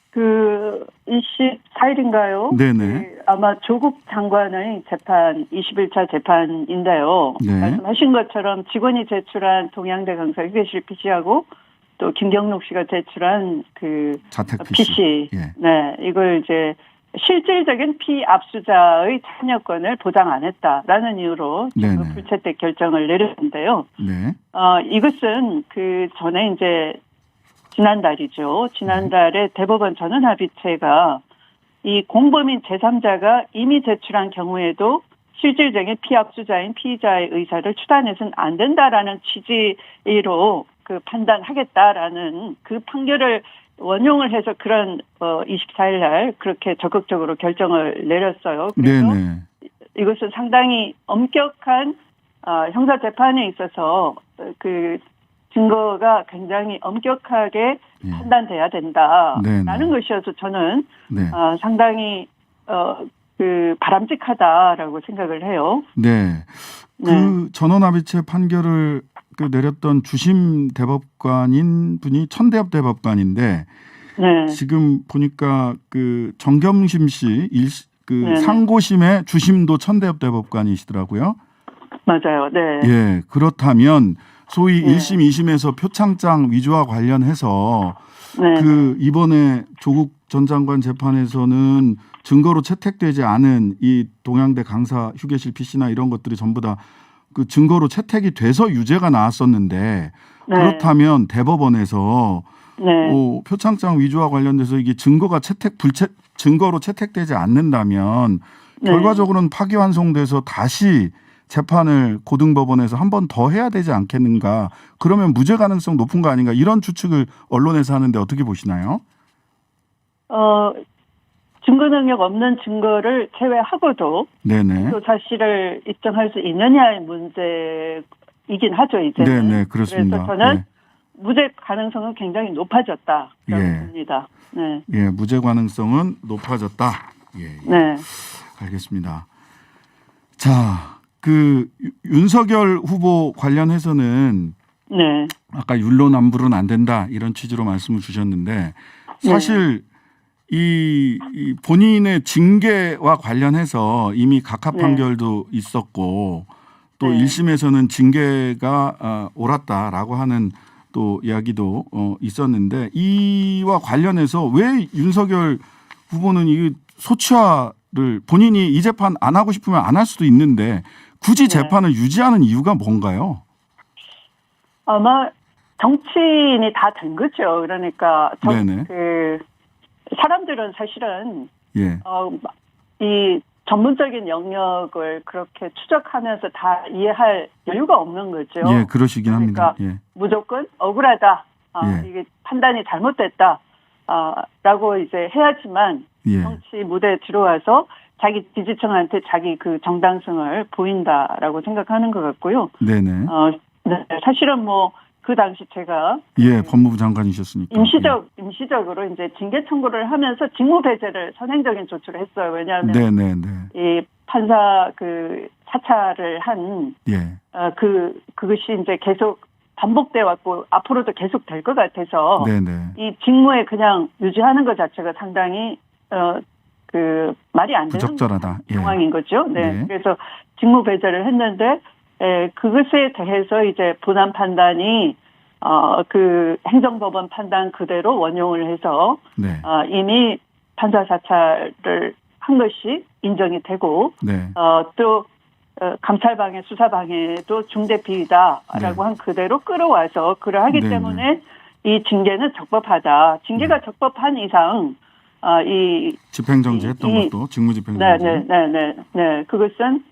그 24일인가요? 네네. 아마 조국 장관의 재판 21차 재판인데요. 네. 말씀하신 것처럼 직원이 제출한 동양대 강사 휴게실 PC하고 또 김경록 씨가 제출한 그 자택 PC. 예. 네, 이걸 이제 실질적인 피압수자의 참여권을 보장 안 했다라는 이유로 지금 불채택 결정을 내렸는데요. 네. 이것은 그 전에 이제 지난달이죠. 지난달에 대법원 전원합의체가 이 공범인 제3자가 이미 제출한 경우에도 실질적인 피압수자인 피의자의 의사를 추단해서는 안 된다라는 취지로 그 판단하겠다라는 그 판결을 원용을 해서 그런 24일 날 그렇게 적극적으로 결정을 내렸어요. 그래서 이것은 상당히 엄격한 형사 재판에 있어서 그 증거가 굉장히 엄격하게 판단돼야 된다라는 것이어서 저는 상당히 그 바람직하다라고 생각을 해요. 네. 그 전원합의체 판결을 그 내렸던 주심 대법관인 분이 천대엽 대법관인데 지금 보니까 그 정경심 씨 상고심의 주심도 천대엽 대법관이시더라고요. 맞아요. 네. 예. 그렇다면 소위 1심, 2심에서 표창장 위조와 관련해서 그 이번에 조국 전 장관 재판에서는 증거로 채택되지 않은 이 동양대 강사 휴게실 PC나 이런 것들이 전부 다 그 증거로 채택이 돼서 유죄가 나왔었는데 그렇다면 대법원에서 표창장 위조와 관련돼서 이게 증거로 채택되지 않는다면 결과적으로는 파기환송돼서 다시 재판을 고등법원에서 한 번 더 해야 되지 않겠는가. 그러면 무죄 가능성 높은 거 아닌가. 이런 추측을 언론에서 하는데 어떻게 보시나요? 증거 능력 없는 증거를 제외하고도 또 사실을 입증할 수 있느냐의 문제이긴 하죠, 이제는. 네네, 그렇습니다. 그래서 저는 무죄 가능성은 굉장히 높아졌다라고 봅니다. 네. 예, 무죄 가능성은 높아졌다. 예. 네. 알겠습니다. 자, 그 윤석열 후보 관련해서는 아까 율로남불은 안 된다 이런 취지로 말씀을 주셨는데 사실 이 본인의 징계와 관련해서 이미 각하 판결도 있었고 또 1심에서는 징계가 옳았다라고 하는 또 이야기도 있었는데 이와 관련해서 왜 윤석열 후보는 이 소추화를 본인이 이 재판 안 하고 싶으면 안 할 수도 있는데 굳이 재판을 유지하는 이유가 뭔가요? 아마 정치인이 다 된 거죠. 그러니까 그 사람들은 사실은 이 전문적인 영역을 그렇게 추적하면서 다 이해할 여유가 없는 거죠. 예, 그러시긴 그러니까 합니다. 예. 무조건 억울하다. 이게 판단이 잘못됐다. 라고 이제 해야지만 예. 정치 무대에 들어와서 자기 지지층한테 자기 그 정당성을 보인다라고 생각하는 것 같고요. 네네. 네, 사실은 뭐 그 당시 제가 예, 법무부 장관이셨으니까 임시적으로 이제 징계 청구를 하면서 직무 배제를 선행적인 조치를 했어요. 왜냐하면 네네네. 이 판사 그 사찰을 한 예. 그것이 이제 계속 반복돼 왔고 앞으로도 계속 될 것 같아서 네네. 이 직무에 그냥 유지하는 것 자체가 상당히 그 말이 안 되는 부적절하다. 예. 상황인 거죠. 네. 네. 그래서 직무 배제를 했는데 그것에 대해서 이제 본안 판단이 그 행정법원 판단 그대로 원용을 해서 네. 이미 판사 사찰을 한 것이 인정이 되고 네. 또 감찰방해 수사방해도 중대 비위다라고 네. 한 그대로 끌어와서 그러하기 네, 때문에 이 징계는 적법하다. 징계가 적법한 이상 이 집행정지 했던 것도 직무집행정지. 네. 그것은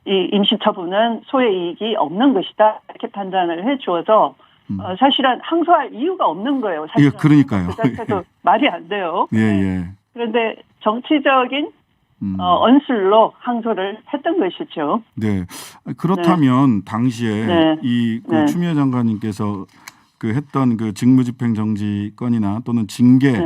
이 임시처분은 소의 이익이 없는 것이다. 이렇게 판단을 해 주어서 사실은 항소할 이유가 없는 거예요. 사실은. 예, 그러니까요. 그 자체도 말이 안 돼요. 예, 예. 그런데 정치적인 언술로 항소를 했던 것이죠. 네. 그렇다면 당시에 네. 그 추미애 장관님께서 그 했던 그 직무집행정지 건이나 또는 징계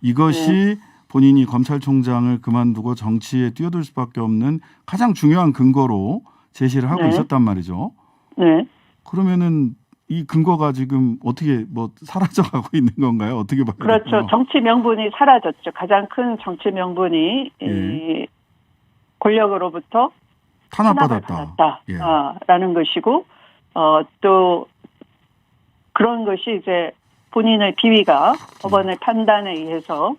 이것이 본인이 검찰총장을 그만두고 정치에 뛰어들 수밖에 없는 가장 중요한 근거로 제시를 하고 있었단 말이죠. 네. 그러면은 이 근거가 지금 어떻게 뭐 사라져가고 있는 건가요? 어떻게 봐요? 그렇죠. 정치 명분이 사라졌죠. 가장 큰 정치 명분이 이 권력으로부터 탄압받았다. 라는 것이고 또 그런 것이 이제 본인의 비위가 법원의 판단에 의해서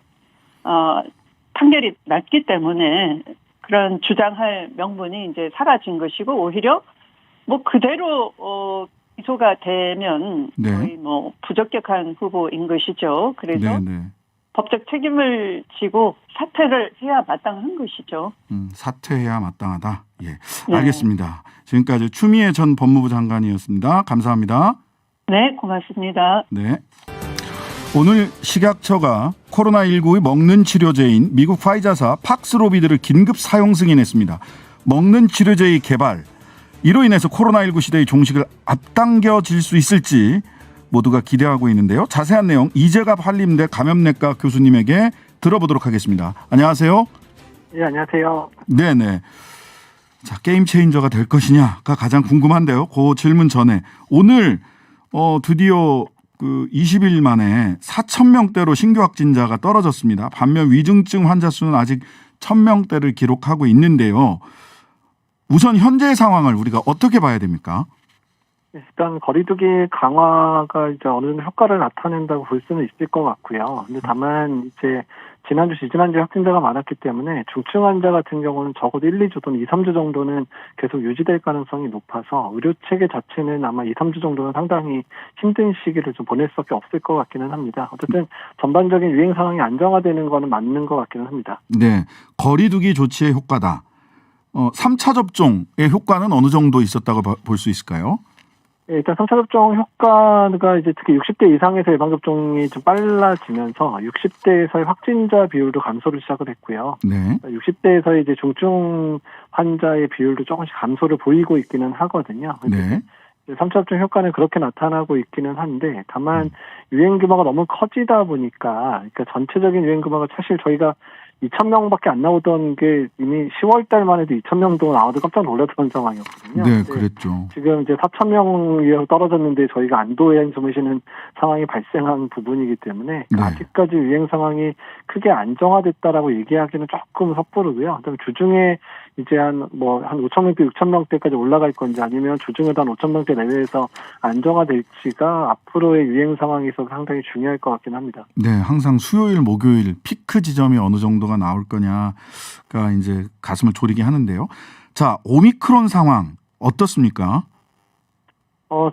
판결이 났기 때문에 그런 주장할 명분이 이제 사라진 것이고 오히려 뭐 그대로 기소가 되면 거의 뭐 부적격한 후보인 것이죠. 그래서 법적 책임을 지고 사퇴를 해야 마땅한 것이죠. 사퇴해야 마땅하다. 예, 알겠습니다. 지금까지 추미애 전 법무부 장관이었습니다. 감사합니다. 네, 고맙습니다. 네. 오늘 식약처가 코로나19의 먹는 치료제인 미국 파이자사 팍스로비드를 긴급 사용 승인했습니다. 먹는 치료제의 개발, 이로 인해서 코로나19 시대의 종식을 앞당겨질 수 있을지 모두가 기대하고 있는데요. 자세한 내용 이재갑 한림대 감염내과 교수님에게 들어보도록 하겠습니다. 안녕하세요. 네, 안녕하세요. 네네. 자, 게임 체인저가 될 것이냐가 가장 궁금한데요. 그 질문 전에 오늘 드디어 그 20일 만에 4,000명대로 신규 확진자가 떨어졌습니다. 반면 위중증 환자 수는 아직 1,000명대를 기록하고 있는데요. 우선 현재의 상황을 우리가 어떻게 봐야 됩니까? 일단 거리두기 강화가 이제 어느 정도 효과를 나타낸다고 볼 수는 있을 것 같고요. 근데 다만 이제 지난주 확진자가 많았기 때문에 중증 환자 같은 경우는 적어도 1, 2주 또는 2, 3주 정도는 계속 유지될 가능성이 높아서 의료 체계 자체는 아마 2, 3주 정도는 상당히 힘든 시기를 좀 보낼 수밖에 없을 것 같기는 합니다. 어쨌든 전반적인 유행 상황이 안정화되는 거는 맞는 것 같기는 합니다. 네, 거리두기 조치의 효과다. 3차 접종의 효과는 어느 정도 있었다고 볼 수 있을까요? 일단 3차 접종 효과가 이제 특히 60대 이상에서 예방접종이 좀 빨라지면서 60대에서의 확진자 비율도 감소를 시작을 했고요. 네. 60대에서의 이제 중증 환자의 비율도 조금씩 감소를 보이고 있기는 하거든요. 네. 3차 접종 효과는 그렇게 나타나고 있기는 한데 다만 유행 규모가 너무 커지다 보니까 그러니까 전체적인 유행 규모가 사실 저희가 2,000명밖에 안 나오던 게 이미 10월 달만 해도 2,000명도 나와도 깜짝 놀랐던 상황이었거든요. 네, 그랬죠. 지금 이제 4,000명 위에 떨어졌는데 저희가 안도에 한숨을 상황이 발생한 부분이기 때문에 아직까지 유행 상황이 크게 안정화됐다라고 얘기하기는 조금 섣부르고요. 그다음에 주중에 이제 한 5,000명대, 6,000명대까지 올라갈 건지 아니면 주중에도 한 5,000명대 내외에서 안정화될지가 앞으로의 유행 상황에 있어서 상당히 중요할 것 같긴 합니다. 네, 항상 수요일, 목요일 피크 지점이 어느 정도가 나올 거냐가 이제 가슴을 졸이게 하는데요. 자, 오미크론 상황 어떻습니까?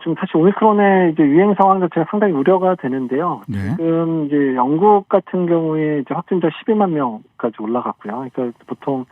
지금 사실 오미크론의 이제 유행 상황 자체가 상당히 우려가 되는데요. 네. 지금 이제 영국 같은 경우에 이제 확진자 12만 명까지 올라갔고요. 그러니까 보통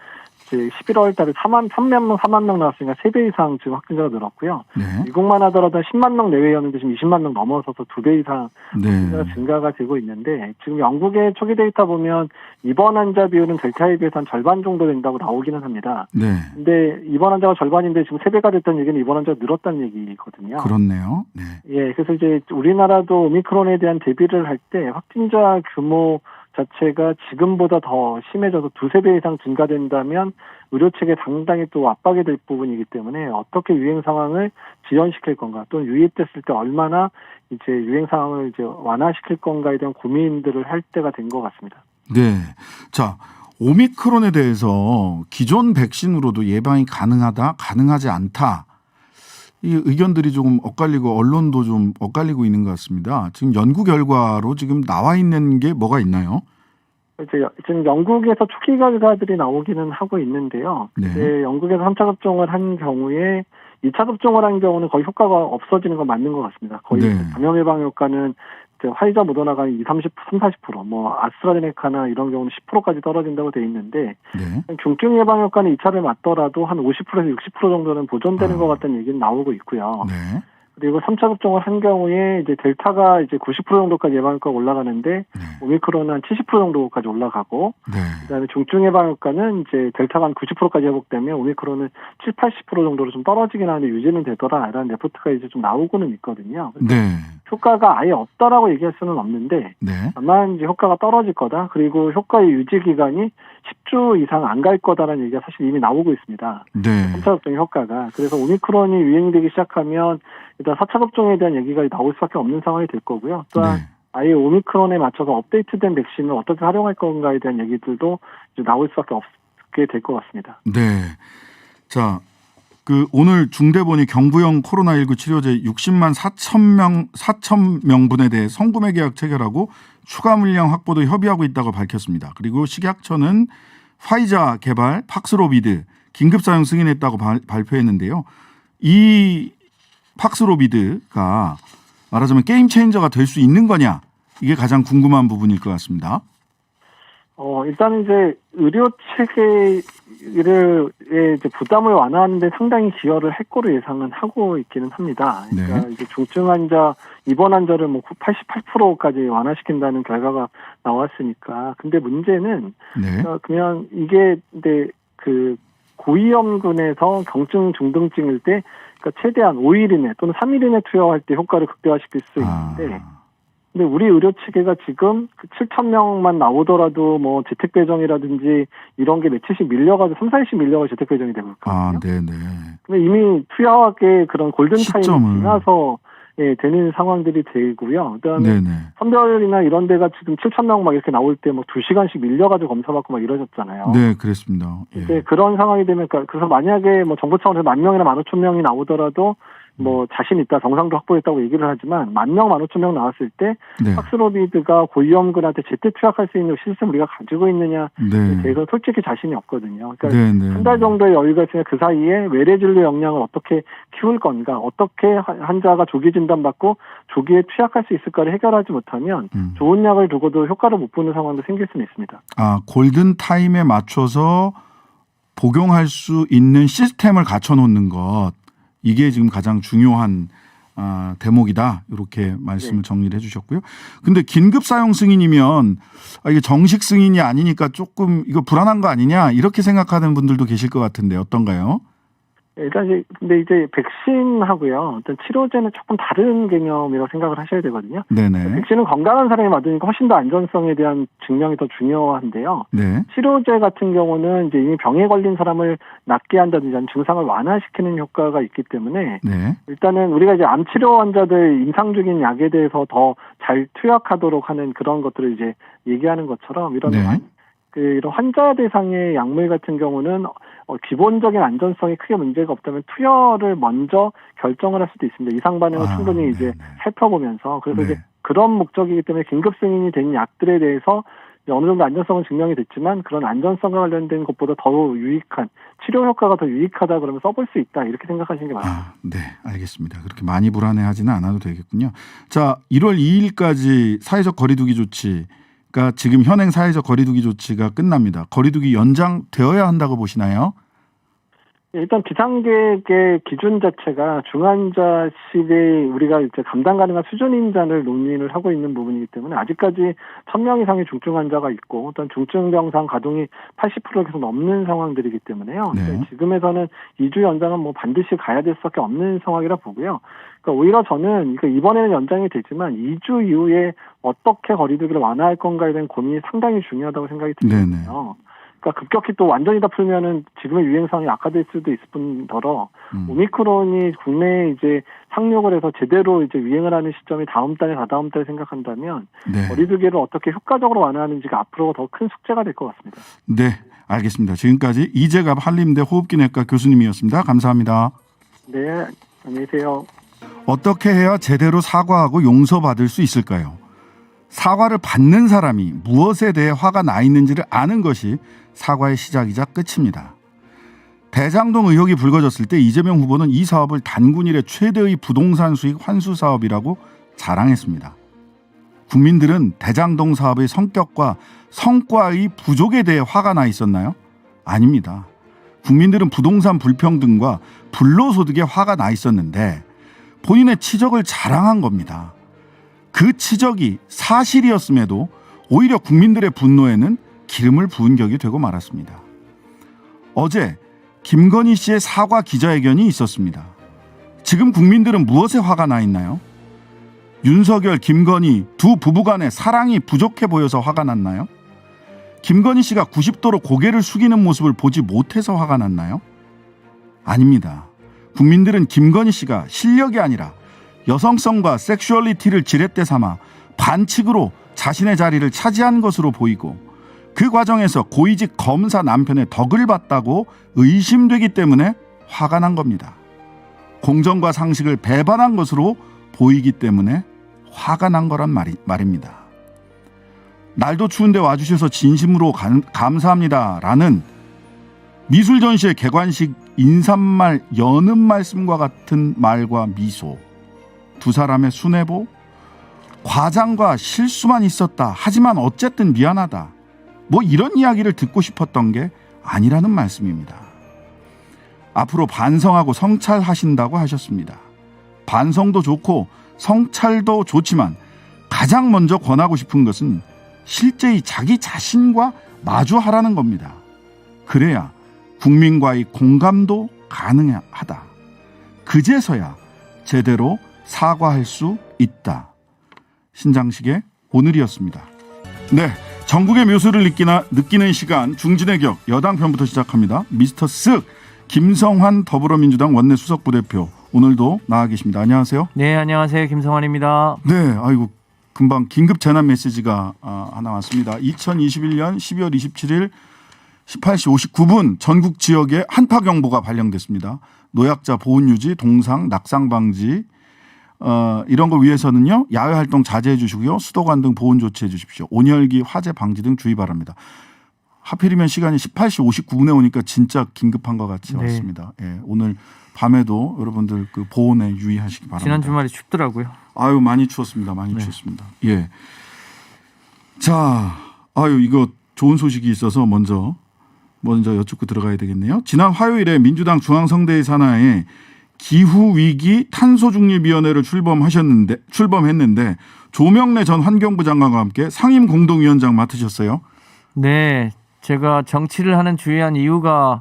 이제 11월 달에 3만 명 나왔으니까 3배 이상 지금 확진자가 늘었고요. 네. 미국만 하더라도 10만 명 내외였는데 지금 20만 명 넘어서서 2배 이상 네. 확진자가 증가가 되고 있는데 지금 영국의 초기 데이터 보면 입원 환자 비율은 델타에 비해서 한 절반 정도 된다고 나오기는 합니다. 네. 근데 입원 환자가 절반인데 지금 3배가 됐다는 얘기는 입원 환자가 늘었다는 얘기거든요. 그렇네요. 네. 예, 그래서 이제 우리나라도 오미크론에 대한 대비를 할 때 확진자 규모 자체가 지금보다 더 심해져서 2-3배 이상 증가된다면 의료 체계에 상당히 또 압박이 될 부분이기 때문에 어떻게 유행 상황을 지연시킬 건가 또는 유입됐을 때 얼마나 이제 유행 상황을 이제 완화시킬 건가에 대한 고민들을 할 때가 된 것 같습니다. 네. 자, 오미크론에 대해서 기존 백신으로도 예방이 가능하다, 가능하지 않다. 이 의견들이 조금 엇갈리고 언론도 좀 엇갈리고 있는 것 같습니다. 지금 연구 결과로 지금 나와 있는 게 뭐가 있나요? 이제 지금 영국에서 초기 결과들이 나오기는 하고 있는데요. 네. 이제 영국에서 3차 접종을 한 경우에 2차 접종을 한 경우는 거의 효과가 없어지는 건 맞는 것 같습니다. 거의 네. 감염 예방 효과는 화이자 모더나가 30-40%, 뭐 아스트라제네카나 이런 경우는 10%까지 떨어진다고 돼 있는데 네. 중증 예방 효과는 2차를 맞더라도 한 50%에서 60% 정도는 보존되는 것 같다는 얘기는 나오고 있고요. 네. 그리고 3차 접종을 한 경우에 이제 델타가 이제 90% 정도까지 예방 효과가 올라가는데 네. 오미크론은 한 70% 정도까지 올라가고 네. 그다음에 중증 예방 효과는 이제 델타가 한 90%까지 회복되면 오미크론은 7-80% 정도로 좀 떨어지긴 하는데 유지는 되더라라는 레포트가 이제 좀 나오고는 있거든요. 네. 효과가 아예 없다라고 얘기할 수는 없는데 네. 다만 이제 효과가 떨어질 거다. 그리고 효과의 유지 기간이 10주 이상 안 갈 거다라는 얘기가 사실 이미 나오고 있습니다. 네. 3차 접종 효과가. 그래서 오미크론이 유행되기 시작하면 일단 4차 접종에 대한 얘기가 나올 수밖에 없는 상황이 될 거고요. 또한 네. 아예 오미크론에 맞춰서 업데이트된 백신을 어떻게 활용할 건가에 대한 얘기들도 이제 나올 수밖에 없게 될 것 같습니다. 네. 자, 오늘 중대본이 경부형 코로나19 치료제 60만 4천 명분에 대해 성구매 계약 체결하고 추가 물량 확보도 협의하고 있다고 밝혔습니다. 그리고 식약처는 화이자 개발 팍스로비드 긴급 사용 승인했다고 발표했는데요. 이 팍스로비드가 말하자면 게임 체인저가 될 수 있는 거냐? 이게 가장 궁금한 부분일 것 같습니다. 일단 이제 의료 체계의 이제 부담을 완화하는데 상당히 기여를 할 거로 예상은 하고 있기는 합니다. 그러니까 네. 이제 중증 환자, 입원 환자를 뭐 88%까지 완화시킨다는 결과가 나왔으니까. 근데 문제는 네. 그냥 이게 근데 그 고위험군에서 경증 중등증일 때 그러니까 최대한 5일 이내 또는 3일 이내 투여할 때 효과를 극대화시킬 수 있는데 근데 우리 의료 체계가 지금 7,000명만 나오더라도 뭐 재택 배정이라든지 이런 게 며칠씩 밀려가지고 3-4일씩 밀려가 재택 배정이 되고 있거든요. 네네. 근데 이미 투여하게 그런 골든 타임이 시점을. 지나서 되는 상황들이 되고요. 그다음에 네네. 선별이나 이런 데가 지금 7,000명 막 이렇게 나올 때 뭐 2시간씩 밀려가지고 검사받고 막 이러셨잖아요. 네, 그랬습니다. 예. 이제 그런 상황이 되면 그래서 만약에 뭐 정부 차원에서 10,000명이나 15,000명이 나오더라도 뭐 자신 있다 정상도 확보했다고 얘기를 하지만 10,000명, 15,000명 나왔을 때 네. 팍스로비드가 고위험군한테 제때 투약할 수 있는 시스템 우리가 가지고 있느냐 네. 대해서 솔직히 자신이 없거든요. 그러니까 네네. 한 달 정도의 여유가 있으면 그 사이에 외래 진료 역량을 어떻게 키울 건가, 어떻게 환자가 조기 진단받고 조기에 투약할 수 있을까를 해결하지 못하면 좋은 약을 두고도 효과를 못 보는 상황도 생길 수는 있습니다. 골든 타임에 맞춰서 복용할 수 있는 시스템을 갖춰놓는 것. 이게 지금 가장 중요한 대목이다. 이렇게 말씀을 정리를 해주셨고요. 근데 긴급 사용 승인이면 이게 정식 승인이 아니니까 조금 이거 불안한 거 아니냐 이렇게 생각하는 분들도 계실 것 같은데 어떤가요? 일단 근데 이제 백신하고요, 어떤 치료제는 조금 다른 개념이라고 생각을 하셔야 되거든요. 네네. 백신은 건강한 사람이 맞으니까 훨씬 더 안전성에 대한 증명이 더 중요한데요. 네. 치료제 같은 경우는 이제 이미 병에 걸린 사람을 낫게 한다든지 증상을 완화시키는 효과가 있기 때문에 네. 일단은 우리가 이제 암 치료 환자들 임상 중인 약에 대해서 더 잘 투약하도록 하는 그런 것들을 이제 얘기하는 것처럼 이런 네. 이런 환자 대상의 약물 같은 경우는 기본적인 안전성이 크게 문제가 없다면 투여를 먼저 결정을 할 수도 있습니다. 이상 반응을 충분히 이제 살펴보면서 그래서 이제 그런 목적이기 때문에 긴급 승인이 된 약들에 대해서 어느 정도 안전성은 증명이 됐지만 그런 안전성과 관련된 것보다 더 유익한 치료 효과가 더 유익하다 그러면 써볼 수 있다 이렇게 생각하시는 게 맞습니다. 네, 알겠습니다. 그렇게 많이 불안해하지는 않아도 되겠군요. 자, 1월 2일까지 사회적 거리두기 조치 지금 현행 사회적 거리두기 조치가 끝납니다. 거리두기 연장되어야 한다고 보시나요? 일단 비상계획의 기준 자체가 중환자실이 우리가 이제 감당 가능한 수준인자를 논의를 하고 있는 부분이기 때문에 아직까지 1,000명 이상의 중증 환자가 있고 어떤 중증 병상 가동이 80%가 계속 넘는 상황들이기 때문에요. 네. 지금에서는 2주 연장은 뭐 반드시 가야 될 수밖에 없는 상황이라 보고요. 그러니까 오히려 저는 이번에는 연장이 되지만 2주 이후에 어떻게 거리두기를 완화할 건가에 대한 고민이 상당히 중요하다고 생각이 들거든요. 그러니까 급격히 또 완전히 다 풀면은 지금의 유행상이 악화될 수도 있을 뿐더러 오미크론이 국내에 이제 상륙을 해서 제대로 이제 유행을 하는 시점이 다음 달에 다다음 달에 생각한다면 네. 거리두기를 어떻게 효과적으로 완화하는지가 앞으로 더 큰 숙제가 될 것 같습니다. 네, 알겠습니다. 지금까지 이재갑 한림대 호흡기내과 교수님이었습니다. 감사합니다. 네, 안녕히 계세요. 어떻게 해야 제대로 사과하고 용서받을 수 있을까요? 사과를 받는 사람이 무엇에 대해 화가 나 있는지를 아는 것이 사과의 시작이자 끝입니다. 대장동 의혹이 불거졌을 때 이재명 후보는 이 사업을 단군 이래 최대의 부동산 수익 환수 사업이라고 자랑했습니다. 국민들은 대장동 사업의 성격과 성과의 부족에 대해 화가 나 있었나요? 아닙니다. 국민들은 부동산 불평등과 불로소득에 화가 나 있었는데 본인의 치적을 자랑한 겁니다. 그 치적이 사실이었음에도 오히려 국민들의 분노에는 기름을 부은 격이 되고 말았습니다. 어제 김건희 씨의 사과 기자회견이 있었습니다. 지금 국민들은 무엇에 화가 나 있나요? 윤석열, 김건희 두 부부간의 사랑이 부족해 보여서 화가 났나요? 김건희 씨가 90도로 고개를 숙이는 모습을 보지 못해서 화가 났나요? 아닙니다. 국민들은 김건희 씨가 실력이 아니라 여성성과 섹슈얼리티를 지렛대 삼아 반칙으로 자신의 자리를 차지한 것으로 보이고 그 과정에서 고위직 검사 남편의 덕을 봤다고 의심되기 때문에 화가 난 겁니다. 공정과 상식을 배반한 것으로 보이기 때문에 화가 난 거란 말입니다. 날도 추운데 와주셔서 진심으로 감사합니다 라는 미술 전시의 개관식 인사말 여는 말씀과 같은 말과 미소, 두 사람의 순애보, 과장과 실수만 있었다. 하지만 어쨌든 미안하다. 뭐 이런 이야기를 듣고 싶었던 게 아니라는 말씀입니다. 앞으로 반성하고 성찰하신다고 하셨습니다. 반성도 좋고 성찰도 좋지만 가장 먼저 권하고 싶은 것은 실제의 자기 자신과 마주하라는 겁니다. 그래야 국민과의 공감도 가능하다. 그제서야 제대로 사과할 수 있다. 신장식의 오늘이었습니다. 네, 전국의 묘수를 느끼는 시간 중진의 격 여당 편부터 시작합니다. 미스터 쓱 김성환 더불어민주당 원내 수석부대표 오늘도 나와 계십니다. 안녕하세요. 네, 안녕하세요. 김성환입니다. 네, 아이고 금방 긴급 재난 메시지가 하나 왔습니다. 2021년 12월 27일 18시 59분 전국 지역에 한파경보가 발령됐습니다. 노약자 보온 유지, 동상, 낙상 방지 이런 걸 위해서는요. 야외 활동 자제해 주시고요. 수도관 등 보온 조치해 주십시오. 온열기, 화재 방지 등 주의 바랍니다. 하필이면 시간이 18시 59분에 오니까 진짜 긴급한 것 같이 네. 왔습니다. 예, 오늘 밤에도 여러분들 그 보온에 유의하시기 바랍니다. 지난 주말에 춥더라고요. 아유 많이 추웠습니다. 많이 네. 추웠습니다. 예. 자, 아유 이거 좋은 소식이 있어서 먼저 여쭙고 들어가야 되겠네요. 지난 화요일에 민주당 중앙선대위 산하에 기후위기 탄소중립위원회를 출범했는데 조명래 전 환경부 장관과 함께 상임공동위원장 맡으셨어요. 네, 제가 정치를 하는 주요한 이유가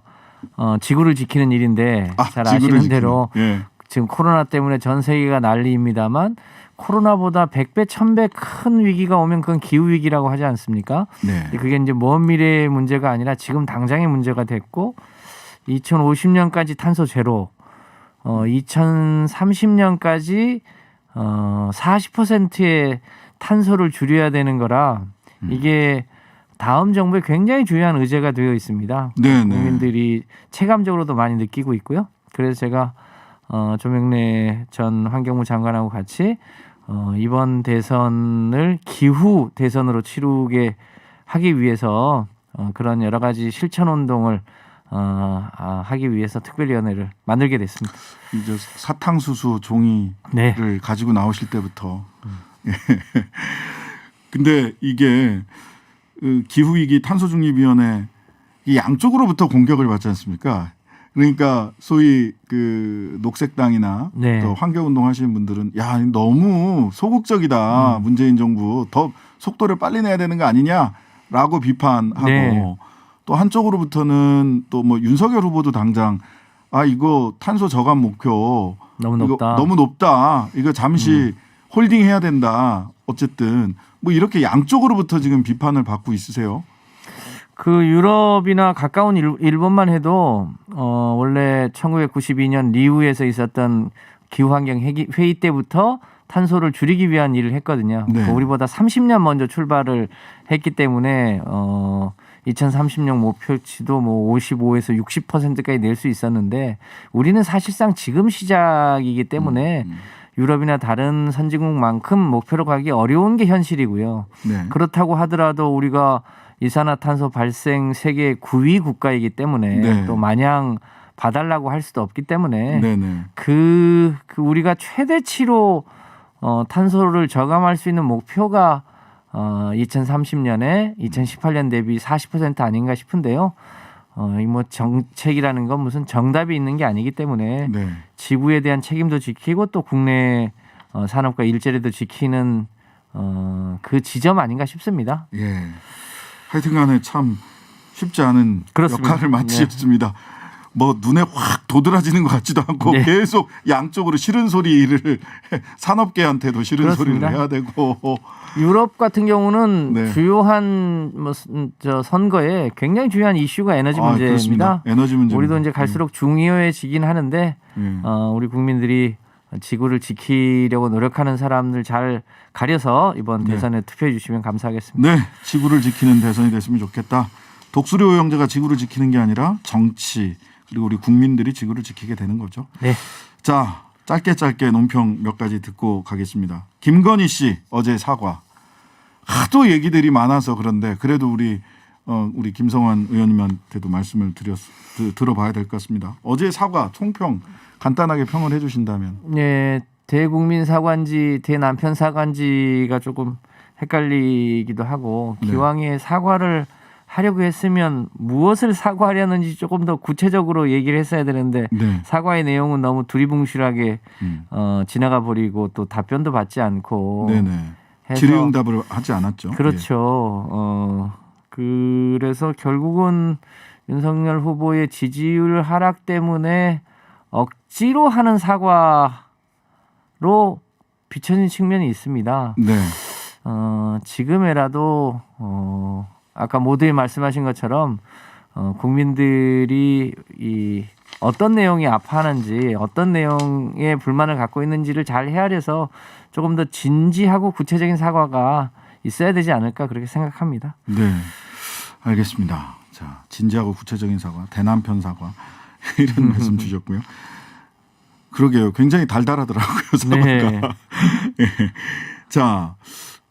지구를 지키는 일인데 잘 아시는 대로 예. 지금 코로나 때문에 전 세계가 난리입니다만 코로나보다 100배, 1000배 큰 위기가 오면 그건 기후위기라고 하지 않습니까? 네. 그게 이제 먼 미래의 문제가 아니라 지금 당장의 문제가 됐고 2050년까지 탄소 제로 2030년까지 40%의 탄소를 줄여야 되는 거라 이게 다음 정부에 굉장히 중요한 의제가 되어 있습니다. 네네. 국민들이 체감적으로도 많이 느끼고 있고요. 그래서 제가 조명래 전 환경부 장관하고 같이 이번 대선을 기후 대선으로 치르게 하기 위해서 그런 여러 가지 실천 운동을 하기 위해서 특별위원회를 만들게 됐습니다. 이제 사탕수수 종이를 네. 가지고 나오실 때부터 근데 이게 기후위기 탄소중립위원회 이 양쪽으로부터 공격을 받지 않습니까? 그러니까 소위 그 녹색당이나 네. 또 환경운동 하시는 분들은 야 너무 소극적이다. 문재인 정부 더 속도를 빨리 내야 되는 거 아니냐라고 비판하고 네. 또 한쪽으로부터는 또 뭐 윤석열 후보도 당장 이거 탄소 저감 목표 너무 높다. 이거 너무 높다. 이거 잠시 홀딩해야 된다. 어쨌든 뭐 이렇게 양쪽으로부터 지금 비판을 받고 있으세요. 그 유럽이나 가까운 일본만 해도 원래 1992년 리우에서 있었던 기후환경 회의 때부터 탄소를 줄이기 위한 일을 했거든요. 네. 우리보다 30년 먼저 출발을 했기 때문에 2030년 목표치도 뭐 55에서 60%까지 낼 수 있었는데 우리는 사실상 지금 시작이기 때문에 유럽이나 다른 선진국만큼 목표로 가기 어려운 게 현실이고요. 네. 그렇다고 하더라도 우리가 이산화탄소 발생 세계 9위 국가이기 때문에 네. 또 마냥 봐달라고 할 수도 없기 때문에 네네. 그 우리가 최대치로 탄소를 저감할 수 있는 목표가 2030년에 2018년 대비 40% 아닌가 싶은데요. 이 뭐 정책이라는 건 무슨 정답이 있는 게 아니기 때문에 네. 지구에 대한 책임도 지키고 또 국내 산업과 일자리도 지키는 그 지점 아닌가 싶습니다. 예. 하여튼간에 참 쉽지 않은 그렇습니다. 역할을 마치셨습니다. 뭐 눈에 확 도드라지는 것 같지도 않고 네. 계속 양쪽으로 싫은 소리를 산업계한테도 싫은 그렇습니다. 소리를 해야 되고 유럽 같은 경우는 네. 주요한 선거에 굉장히 중요한 이슈가 에너지 문제입니다. 그렇습니다. 에너지 문제. 우리도 이제 갈수록 중요해지긴 하는데 우리 국민들이 지구를 지키려고 노력하는 사람들 잘 가려서 이번 네. 대선에 투표해 주시면 감사하겠습니다. 네, 지구를 지키는 대선이 됐으면 좋겠다. 독수리 오영재가 지구를 지키는 게 아니라 정치 그리고 우리 국민들이 지구를 지키게 되는 거죠. 네. 자, 짧게 논평 몇 가지 듣고 가겠습니다. 김건희 씨 어제 사과. 하도 얘기들이 많아서 그런데 그래도 우리 김성환 의원님한테도 말씀을 들어봐야 될 것 같습니다. 어제 사과 총평 간단하게 평을 해주신다면. 네, 대국민 사과인지 대남편 사과인지가 조금 헷갈리기도 하고 네. 기왕에 사과를 하려고 했으면 무엇을 사과하려는지 조금 더 구체적으로 얘기를 했어야 되는데 네. 사과의 내용은 너무 두리뭉실하게 지나가 버리고 또 답변도 받지 않고 네네. 해서 질의응답을 하지 않았죠. 그렇죠. 그래서 결국은 윤석열 후보의 지지율 하락 때문에 억지로 하는 사과로 비춰진 측면이 있습니다. 네. 지금이라도 아까 모두에 말씀하신 것처럼 국민들이 이 어떤 내용이 아파하는지 어떤 내용에 불만을 갖고 있는지를 잘 헤아려서 조금 더 진지하고 구체적인 사과가 있어야 되지 않을까 그렇게 생각합니다. 네. 알겠습니다. 자, 진지하고 구체적인 사과, 대남편 사과 이런 말씀 주셨고요. 그러게요. 굉장히 달달하더라고요. 사과가. 네. 예. 자,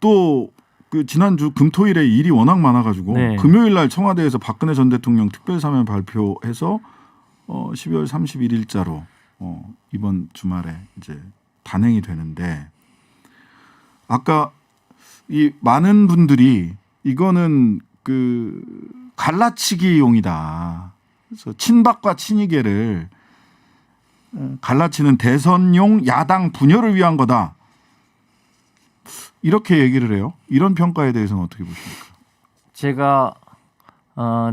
또 그 지난주 금토일에 일이 워낙 많아가지고 네. 금요일 날 청와대에서 박근혜 전 대통령 특별사면 발표해서 12월 31일자로 이번 주말에 이제 단행이 되는데 아까 이 많은 분들이 이거는 그 갈라치기용이다. 그래서 친박과 친이계를 갈라치는 대선용 야당 분열을 위한 거다. 이렇게 얘기를 해요. 이런 평가에 대해서는 어떻게 보십니까? 제가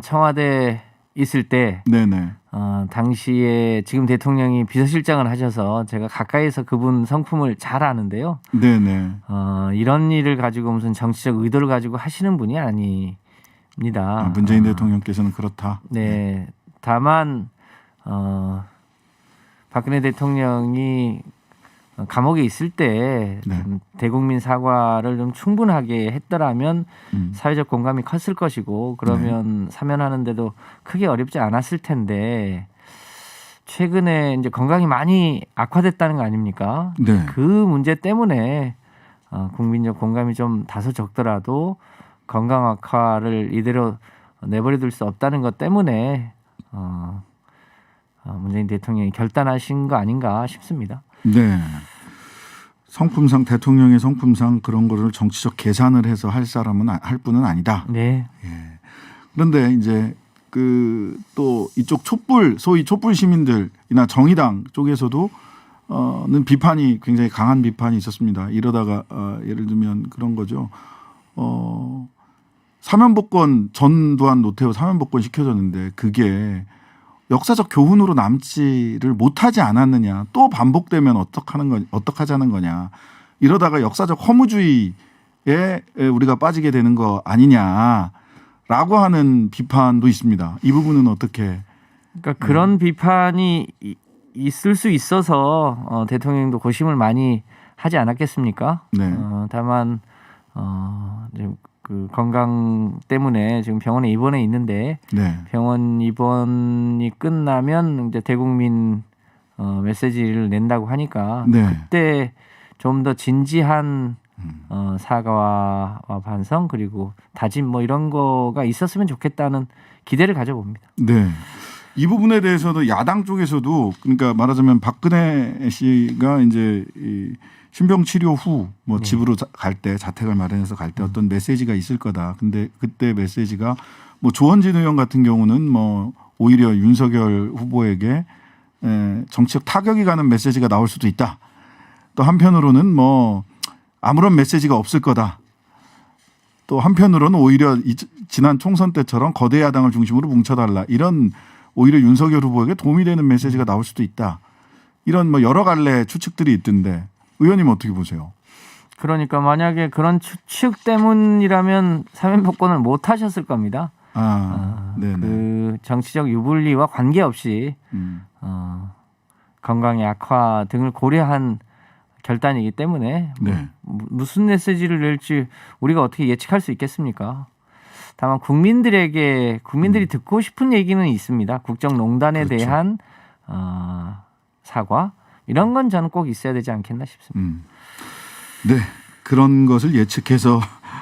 청와대 있을 때 네네. 당시에 지금 대통령이 비서실장을 하셔서 제가 가까이서 그분 성품을 잘 아는데요. 네네. 이런 일을 가지고 무슨 정치적 의도를 가지고 하시는 분이 아닙니다. 문재인 대통령께서는 그렇다. 네. 다만 박근혜 대통령이 감옥에 있을 때 네. 대국민 사과를 좀 충분하게 했더라면 사회적 공감이 컸을 것이고 그러면 사면하는데도 크게 어렵지 않았을 텐데 최근에 이제 건강이 많이 악화됐다는 거 아닙니까? 네. 그 문제 때문에 국민적 공감이 좀 다소 적더라도 건강 악화를 이대로 내버려둘 수 없다는 것 때문에 문재인 대통령이 결단하신 거 아닌가 싶습니다. 네. 성품상 대통령의 성품상 그런 거를 정치적 계산을 해서 할 사람은 할 분은 아니다. 네. 예. 그런데 이제 그 또 이쪽 촛불 소위 촛불 시민들이나 정의당 쪽에서도 는 비판이 굉장히 강한 비판이 있었습니다. 이러다가 예를 들면 그런 거죠. 사면복권 전두환 노태우 사면복권 시켜줬는데 그게 역사적 교훈으로 남지를 못하지 않았느냐. 또 반복되면 어떡하자는 거냐. 이러다가 역사적 허무주의에 우리가 빠지게 되는 거 아니냐라고 하는 비판도 있습니다. 이 부분은 어떻게? 그러니까 그런 비판이 있을 수 있어서 대통령도 고심을 많이 하지 않았겠습니까? 네. 다만 지금 그 건강 때문에 지금 병원에 입원해 있는데 네. 병원 입원이 끝나면 이제 대국민 메시지를 낸다고 하니까 네. 그때 좀 더 진지한 사과와 반성 그리고 다짐 뭐 이런 거가 있었으면 좋겠다는 기대를 가져봅니다. 네. 이 부분에 대해서도 야당 쪽에서도 그러니까 말하자면 박근혜 씨가 이제 이 신병 치료 후 뭐 집으로 갈 때 자택을 마련해서 갈 때 어떤 메시지가 있을 거다. 근데 그때 메시지가 뭐 조원진 의원 같은 경우는 뭐 오히려 윤석열 후보에게 정치적 타격이 가는 메시지가 나올 수도 있다. 또 한편으로는 뭐 아무런 메시지가 없을 거다. 또 한편으로는 오히려 지난 총선 때처럼 거대 야당을 중심으로 뭉쳐달라. 이런 오히려 윤석열 후보에게 도움이 되는 메시지가 나올 수도 있다. 이런 뭐 여러 갈래 추측들이 있던데 의원님 어떻게 보세요? 그러니까 만약에 그런 추측 때문이라면 사면복권을 못 하셨을 겁니다. 그 정치적 유불리와 관계없이 건강의 악화 등을 고려한 결단이기 때문에 네. 무슨 메시지를 낼지 우리가 어떻게 예측할 수 있겠습니까? 다만 국민들이 듣고 싶은 얘기는 있습니다. 국정농단에 그렇죠. 대한 사과 이런 건 저는 꼭 있어야 되지 않겠나 싶습니다. 네, 그런 것을 예측해서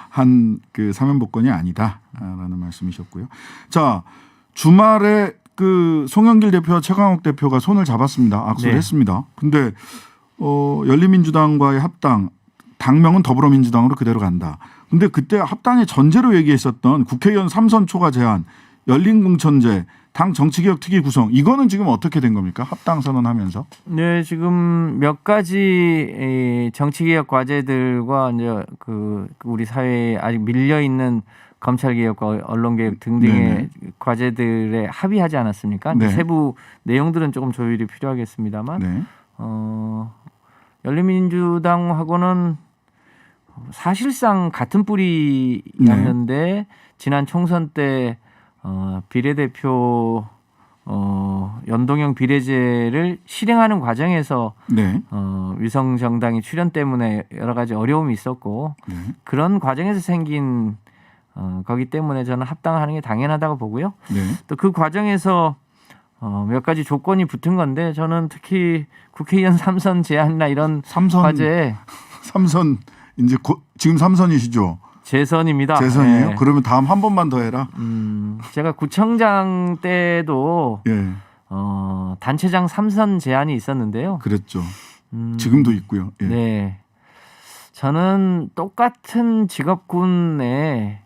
한 그 사면복권이 아니다라는 말씀이셨고요. 자, 주말에 그 송영길 대표와 최강욱 대표가 손을 잡았습니다. 악수를 네. 했습니다. 근데 열린민주당과의 합당, 당명은 더불어민주당으로 그대로 간다. 근데 그때 합당의 전제로 얘기했었던 국회의원 3선 초과 제한, 열린공천제, 당 정치개혁 특위 구성 이거는 지금 어떻게 된 겁니까? 합당 선언하면서? 네, 지금 몇 가지 정치개혁 과제들과 이제 그 우리 사회에 아직 밀려 있는 검찰개혁과 언론개혁 등등의 네네. 과제들에 합의하지 않았습니까? 네. 세부 내용들은 조금 조율이 필요하겠습니다만 네. 열린민주당하고는 사실상 같은 뿌리였는데 지난 총선 때 비례대표 연동형 비례제를 실행하는 과정에서 네. 위성 정당의 출현 때문에 여러 가지 어려움이 있었고 네. 그런 과정에서 생긴 거기 때문에 저는 합당하는 게 당연하다고 보고요. 네. 또 그 과정에서 몇 가지 조건이 붙은 건데 저는 특히 국회의원 3선 제한이나 이런 과제 3선 이제 지금 3선이시죠? 재선입니다. 재선이에요? 네. 그러면 다음 한 번만 더 해라. 제가 구청장 때도 예. 단체장 3선 제한이 있었는데요. 그랬죠. 지금도 있고요. 예. 네. 저는 똑같은 직업군에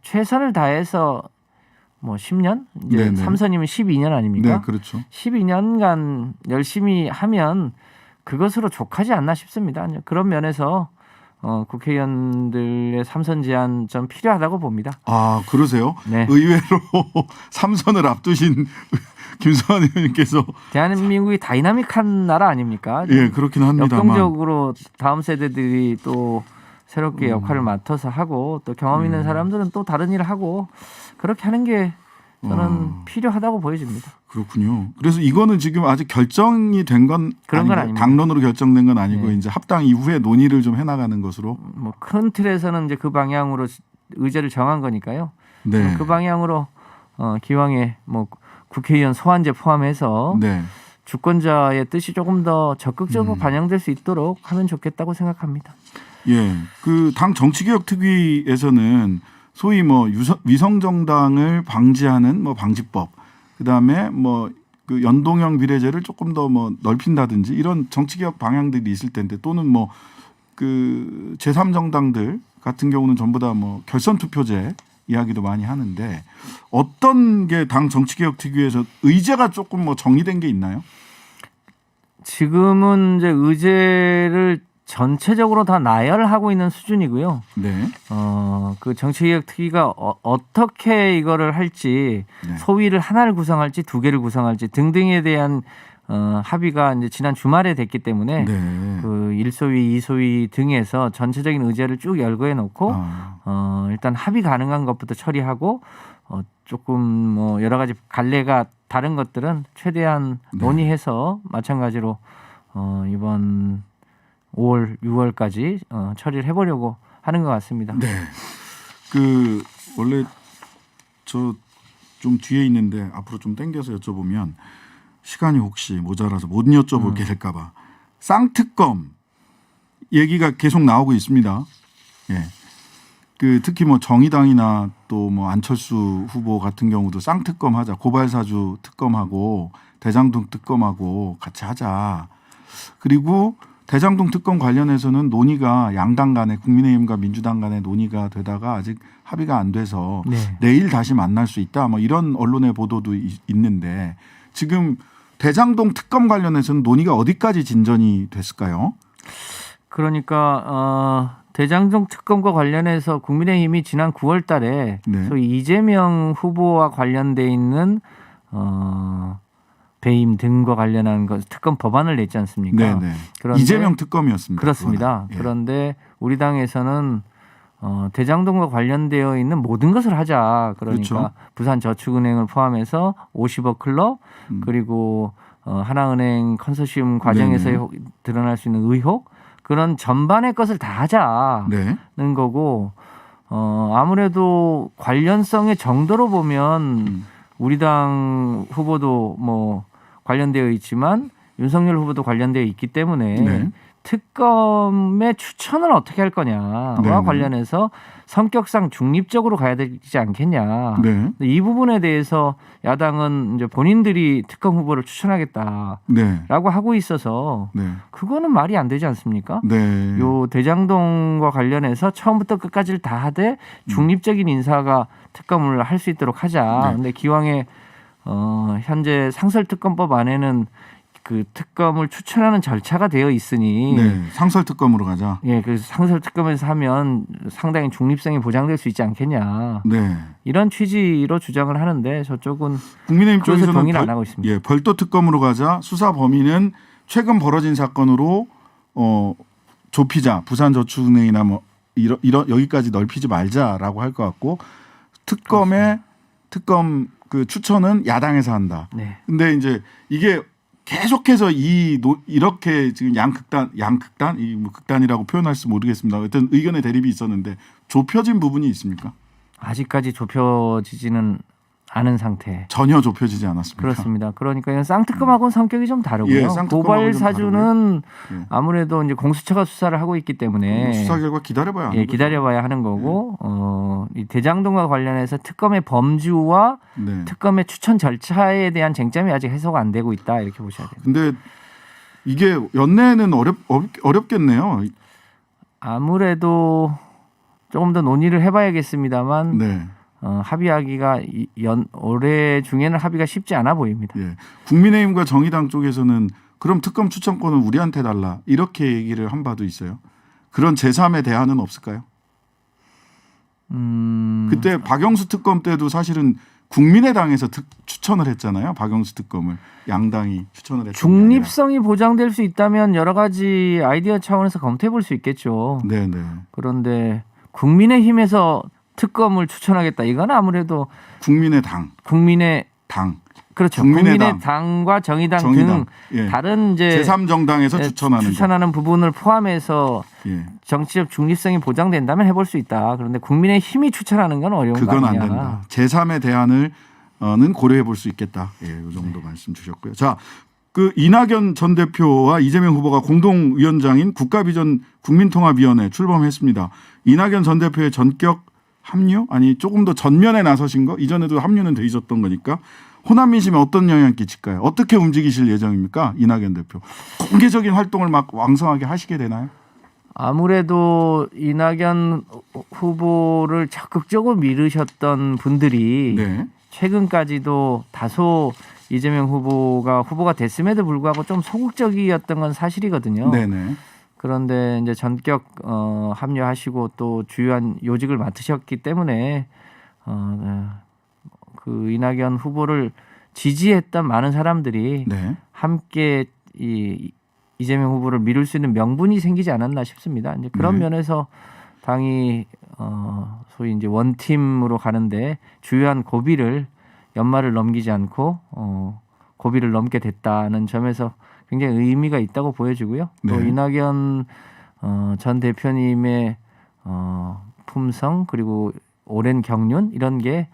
최선을 다해서 뭐 10년? 이제 네네. 3선이면 12년 아닙니까? 네, 그렇죠. 12년간 열심히 하면 그것으로 족하지 않나 싶습니다. 그런 면에서 국회의원들의 3선 제한 좀 필요하다고 봅니다. 아, 그러세요? 네. 의외로 3선을 앞두신 김성환 의원님께서 대한민국이 다이나믹한 나라 아닙니까? 예, 그렇긴 합니다만 역동적으로 다음 세대들이 또 새롭게 역할을 맡아서 하고 또 경험 있는 사람들은 또 다른 일을 하고 그렇게 하는 게 저는 필요하다고 보여집니다. 그렇군요. 그래서 이거는 지금 아직 결정이 된 건 그런 건 아니고 아닙니다. 당론으로 결정된 건 아니고 네. 이제 합당 이후에 논의를 좀 해나가는 것으로. 뭐 큰 틀에서는 이제 그 방향으로 의제를 정한 거니까요. 네. 그 방향으로 기왕에 뭐 국회의원 소환제 포함해서 네. 주권자의 뜻이 조금 더 적극적으로 반영될 수 있도록 하면 좋겠다고 생각합니다. 예. 그 당 정치개혁 특위에서는 소위 뭐 위성 정당을 방지하는 뭐 방지법, 그다음에 뭐 그 연동형 비례제를 조금 더 뭐 넓힌다든지 이런 정치개혁 방향들이 있을 텐데 또는 뭐 그 제3정당들 같은 경우는 전부 다 뭐 결선 투표제 이야기도 많이 하는데 어떤 게 당 정치개혁 특유에서 의제가 조금 뭐 정리된 게 있나요? 지금은 이제 의제를 전체적으로 다 나열하고 있는 수준이고요. 네. 그 정치개혁 특위가 어떻게 이거를 할지 네. 소위를 하나를 구성할지 두 개를 구성할지 등등에 대한 합의가 이제 지난 주말에 됐기 때문에 네. 그 1소위, 2소위 등에서 전체적인 의제를 쭉 열거해 놓고 일단 합의 가능한 것부터 처리하고 조금 뭐 여러 가지 갈래가 다른 것들은 최대한 네. 논의해서 마찬가지로 이번 5월, 6월까지 처리를 해보려고 하는 것 같습니다. 네. 그 원래 저 좀 뒤에 있는데 앞으로 좀 당겨서 여쭤보면 시간이 혹시 모자라서 못 여쭤보게 될까봐 쌍특검 얘기가 계속 나오고 있습니다. 예. 그 특히 뭐 정의당이나 또 뭐 안철수 후보 같은 경우도 쌍특검 하자, 고발사주 특검하고 대장동 특검하고 같이 하자. 그리고 대장동 특검 관련해서는 논의가 양당 간에 국민의힘과 민주당 간에 논의가 되다가 아직 합의가 안 돼서 네. 내일 다시 만날 수 있다. 뭐 이런 언론의 보도도 있는데 지금 대장동 특검 관련해서는 논의가 어디까지 진전이 됐을까요? 그러니까 대장동 특검과 관련해서 국민의힘이 지난 9월 달에 네. 소위 이재명 후보와 관련돼 있는 배임 등과 관련한 특검 법안을 냈지 않습니까? 네네. 이재명 특검이었습니다. 그렇습니다. 예. 그런데 우리 당에서는 대장동과 관련되어 있는 모든 것을 하자. 그러니까 그렇죠. 부산저축은행을 포함해서 50억 클럽 그리고 하나은행 컨소시엄 과정에서 네네. 드러날 수 있는 의혹 그런 전반의 것을 다 하자는 네. 거고 아무래도 관련성의 정도로 보면 우리 당 후보도 뭐 관련되어 있지만 윤석열 후보도 관련되어 있기 때문에 네. 특검의 추천을 어떻게 할 거냐와 네네. 관련해서 성격상 중립적으로 가야 되지 않겠냐. 네. 이 부분에 대해서 야당은 이제 본인들이 특검 후보를 추천하겠다라고 네. 하고 있어서 네. 그거는 말이 안 되지 않습니까? 네. 요 대장동과 관련해서 처음부터 끝까지를 다 하되 중립적인 인사가 특검을 할 수 있도록 하자. 네. 근데 기왕에 현재 상설특검법 안에는 그 특검을 추천하는 절차가 되어 있으니 네. 상설특검으로 가자. 예, 그래서 상설특검에서 하면 상당히 중립성이 보장될 수 있지 않겠냐. 네. 이런 취지로 주장을 하는데 저쪽은 국민의힘 그래서 쪽에서는 동의를 안 하고 있습니다. 예, 별도 특검으로 가자. 수사 범위는 최근 벌어진 사건으로 좁히자. 부산저축은행이나 뭐 이런 여기까지 넓히지 말자라고 할 것 같고 특검 그 추천은 야당에서 한다. 네. 근데 이제 이게 계속해서 이렇게 지금 양극단 이 뭐 극단이라고 표현할지 모르겠습니다. 어떤 의견의 대립이 있었는데 좁혀진 부분이 있습니까? 아직까지 좁혀지지는 않은 상태. 전혀 좁혀지지 않았습니다. 그렇습니다. 그러니까 이건 쌍특검하고는 성격이 좀 다르고요. 예, 쌍특검하고는 고발 좀 사주는 예. 아무래도 이제 공수처가 수사를 하고 있기 때문에 수사 결과 기다려봐야 하는 예, 거죠. 기다려봐야 하는 거고 이 대장동과 관련해서 특검의 범주와 네. 특검의 추천 절차에 대한 쟁점이 아직 해소가 안 되고 있다 이렇게 보셔야 돼요. 근데 이게 연내에는 어렵겠네요. 아무래도 조금 더 논의를 해봐야겠습니다만 네. 합의하기가 올해 중에는 합의가 쉽지 않아 보입니다. 예. 국민의힘과 정의당 쪽에서는 그럼 특검 추천권은 우리한테 달라 이렇게 얘기를 한 바도 있어요. 그런 제3의 대안은 없을까요? 그때 박영수 특검 때도 사실은 국민의당에서 추천을 했잖아요. 박영수 특검을 양당이 추천을 했던 중립성이 보장될 수 있다면 여러 가지 아이디어 차원에서 검토해 볼 수 있겠죠. 네네. 그런데 국민의힘에서 특검을 추천하겠다. 이건 아무래도 국민의당 그렇죠. 국민의당. 국민의당과 정의당 등 예. 다른 이제 제3정당에서 추천하는 부분을 포함해서 예. 정치적 중립성이 보장된다면 해볼 수 있다. 그런데 국민의힘이 추천하는 건 어려운 거 그건 아니냐. 안 된다. 제3의 대안을는 고려해 볼 수 있겠다. 예, 이 정도 말씀 주셨고요. 자, 그 이낙연 전 대표와 이재명 후보가 공동위원장인 국가비전 국민통합위원회 출범했습니다. 이낙연 전 대표의 전격 합류? 아니 조금 더 전면에 나서신 거? 이전에도 합류는 돼 있었던 거니까 호남 민심에 어떤 영향 끼칠까요? 어떻게 움직이실 예정입니까? 이낙연 대표. 공개적인 활동을 막 왕성하게 하시게 되나요? 아무래도 이낙연 후보를 적극적으로 미루셨던 분들이 네. 최근까지도 다소 이재명 후보가 됐음에도 불구하고 좀 소극적이었던 건 사실이거든요. 네네. 그런데 이제 전격 합류하시고 또 주요한 요직을 맡으셨기 때문에 그 이낙연 후보를 지지했던 많은 사람들이 네. 함께 이재명 후보를 미룰 수 있는 명분이 생기지 않았나 싶습니다. 이제 그런 네. 면에서 당이 소위 이제 원팀으로 가는데 주요한 고비를 연말을 넘기지 않고 고비를 넘게 됐다는 점에서 굉장히 의미가 있다고 보여지고요. 또 네. 이낙연 전 대표님의 품성 그리고 오랜 경륜 이런 게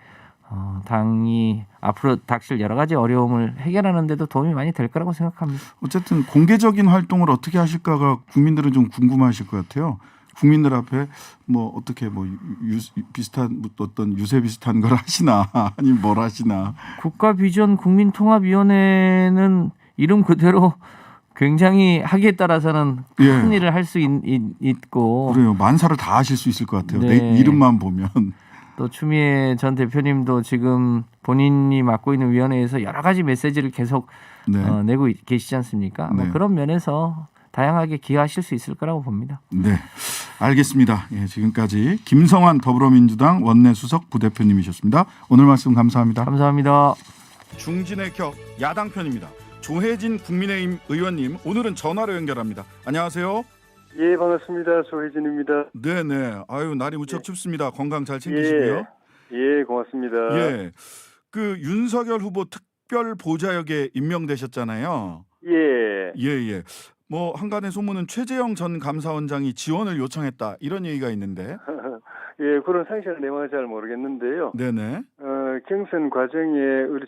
당이 앞으로 닥칠 여러 가지 어려움을 해결하는 데도 도움이 많이 될 거라고 생각합니다. 어쨌든 공개적인 활동을 어떻게 하실까가 국민들은 좀 궁금하실 것 같아요. 국민들 앞에 뭐 어떻게 뭐 비슷한 어떤 유세 비슷한 걸 하시나 아니면 뭘 하시나. 국가비전 국민통합위원회는 이름 그대로 굉장히 하기에 따라서는 큰 일을 할 수 있고 그래요. 만사를 다 하실 수 있을 것 같아요. 네. 내 이름만 보면. 또 추미애 전 대표님도 지금 본인이 맡고 있는 위원회에서 여러 가지 메시지를 계속 네. 내고 계시지 않습니까? 네. 그런 면에서 다양하게 기여하실 수 있을 거라고 봅니다. 네, 알겠습니다. 예, 지금까지 김성환 더불어민주당 원내수석 부대표님이셨습니다. 오늘 말씀 감사합니다. 감사합니다. 중진의 격 야당 편입니다. 조혜진 국민의힘 의원님 오늘은 전화로 연결합니다. 안녕하세요. 예, 반갑습니다. 조혜진입니다. 네네. 아유 날이 무척 춥습니다. 건강 잘 챙기시고요. 예, 고맙습니다. 예, 그 윤석열 후보 특별 보좌역에 임명되셨잖아요. 예. 예. 뭐 한간의 소문은 최재형 전 감사원장이 지원을 요청했다 이런 얘기가 있는데. 예, 그런 상세한 내용은 잘 모르겠는데요. 네네. 경선 과정에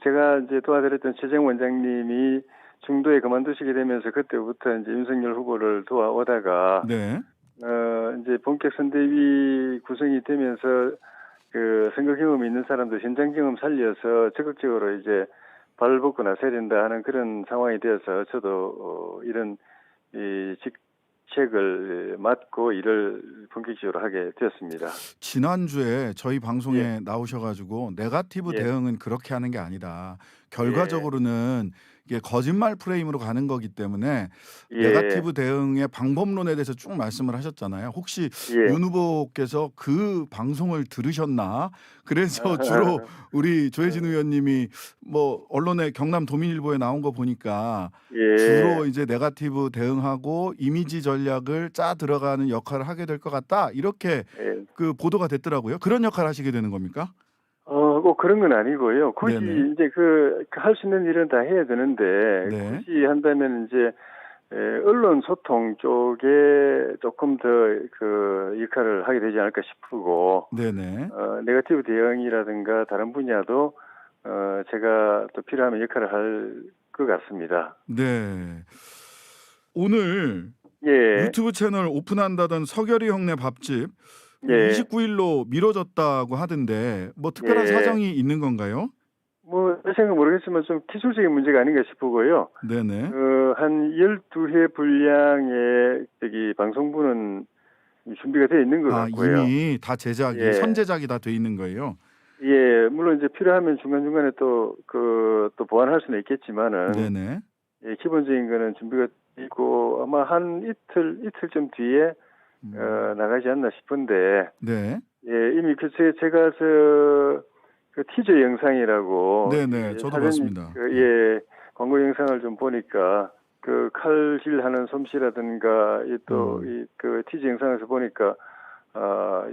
제가 이제 도와드렸던 최재형 원장님이 중도에 그만두시게 되면서 그때부터 이제 윤석열 후보를 도와오다가 네. 이제 본격 선대위 구성이 되면서 그 선거 경험이 있는 사람들 현장 경험 살려서 적극적으로 이제 발을 벗고 나서야 된다 하는 그런 상황이 되어서 저도 이런 이 직책을 맡고 일을 본격적으로 하게 되었습니다. 지난주에 저희 방송에 나오셔가지고 네거티브 대응은 그렇게 하는 게 아니다. 결과적으로는 이게 거짓말 프레임으로 가는 거기 때문에 네거티브 대응의 방법론에 대해서 쭉 말씀을 하셨잖아요. 혹시 윤 후보께서 그 방송을 들으셨나? 그래서 주로 우리 조혜진 의원님이 뭐 언론에 경남도민일보에 나온 거 보니까 주로 이제 네거티브 대응하고 이미지 전략을 짜 들어가는 역할을 하게 될 것 같다. 이렇게 그 보도가 됐더라고요. 그런 역할을 하시게 되는 겁니까? 꼭 그런 건 아니고요. 굳이 네네. 이제 할 수 있는 일은 다 해야 되는데 굳이 한다면 이제 언론 소통 쪽에 조금 더 그 역할을 하게 되지 않을까 싶고, 네네. 네거티브 대응이라든가 다른 분야도 제가 또 필요하면 역할을 할 것 같습니다. 네. 오늘 유튜브 채널 오픈한다던 서결이 형네 밥집 29일로 미뤄졌다고 하던데 뭐 특별한 사정이 있는 건가요? 뭐 제 생각 모르겠지만 좀 기술적인 문제가 아닌가 싶고요. 네네. 한 12회 분량의 방송부는 준비가 되어 있는 것 같고요. 이미 다 제작이 선제작이 다 돼 있는 거예요. 예, 물론 이제 필요하면 중간중간에 또 보완할 수는 있겠지만은 네네. 기본적인 거는 준비가 있고 아마 한 이틀쯤 뒤에 나가지 않나 싶은데. 네. 이미 제가 그 티저 영상이라고. 네네. 저도 봤습니다. 광고 영상을 좀 보니까 그 칼질하는 솜씨라든가 그 티저 영상에서 보니까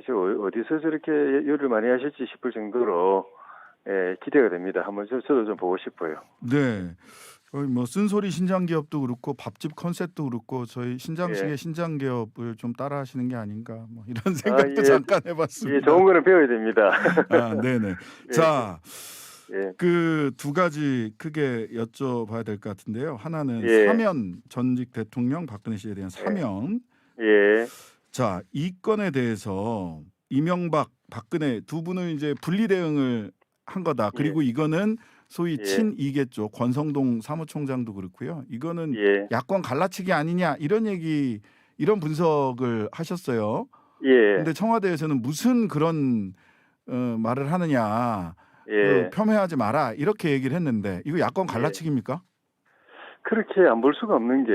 이제 어디서 저렇게 요리를 많이 하실지 싶을 정도로 기대가 됩니다. 한번 저도 좀 보고 싶어요. 네. 저희 뭐 쓴소리 신장기업도 그렇고 밥집 컨셉도 그렇고 저희 신장식의 신장기업을 좀 따라하시는 게 아닌가 뭐 이런 생각도 잠깐 해봤습니다. 좋은 거는 배워야 됩니다. 네네. 자, 그 두 가지 크게 여쭤봐야 될 것 같은데요. 하나는 사면 전직 대통령 박근혜 씨에 대한 사면. 자, 이 건에 대해서 이명박, 박근혜 두 분을 이제 분리 대응을 한 거다. 그리고 이거는 소위 친이겠죠. 권성동 사무총장도 그렇고요. 이거는 야권 갈라치기 아니냐 이런 분석을 하셨어요. 그런데 청와대에서는 무슨 그런 말을 하느냐. 폄훼하지 마라 이렇게 얘기를 했는데 이거 야권 갈라치기입니까? 그렇게 안 볼 수가 없는 게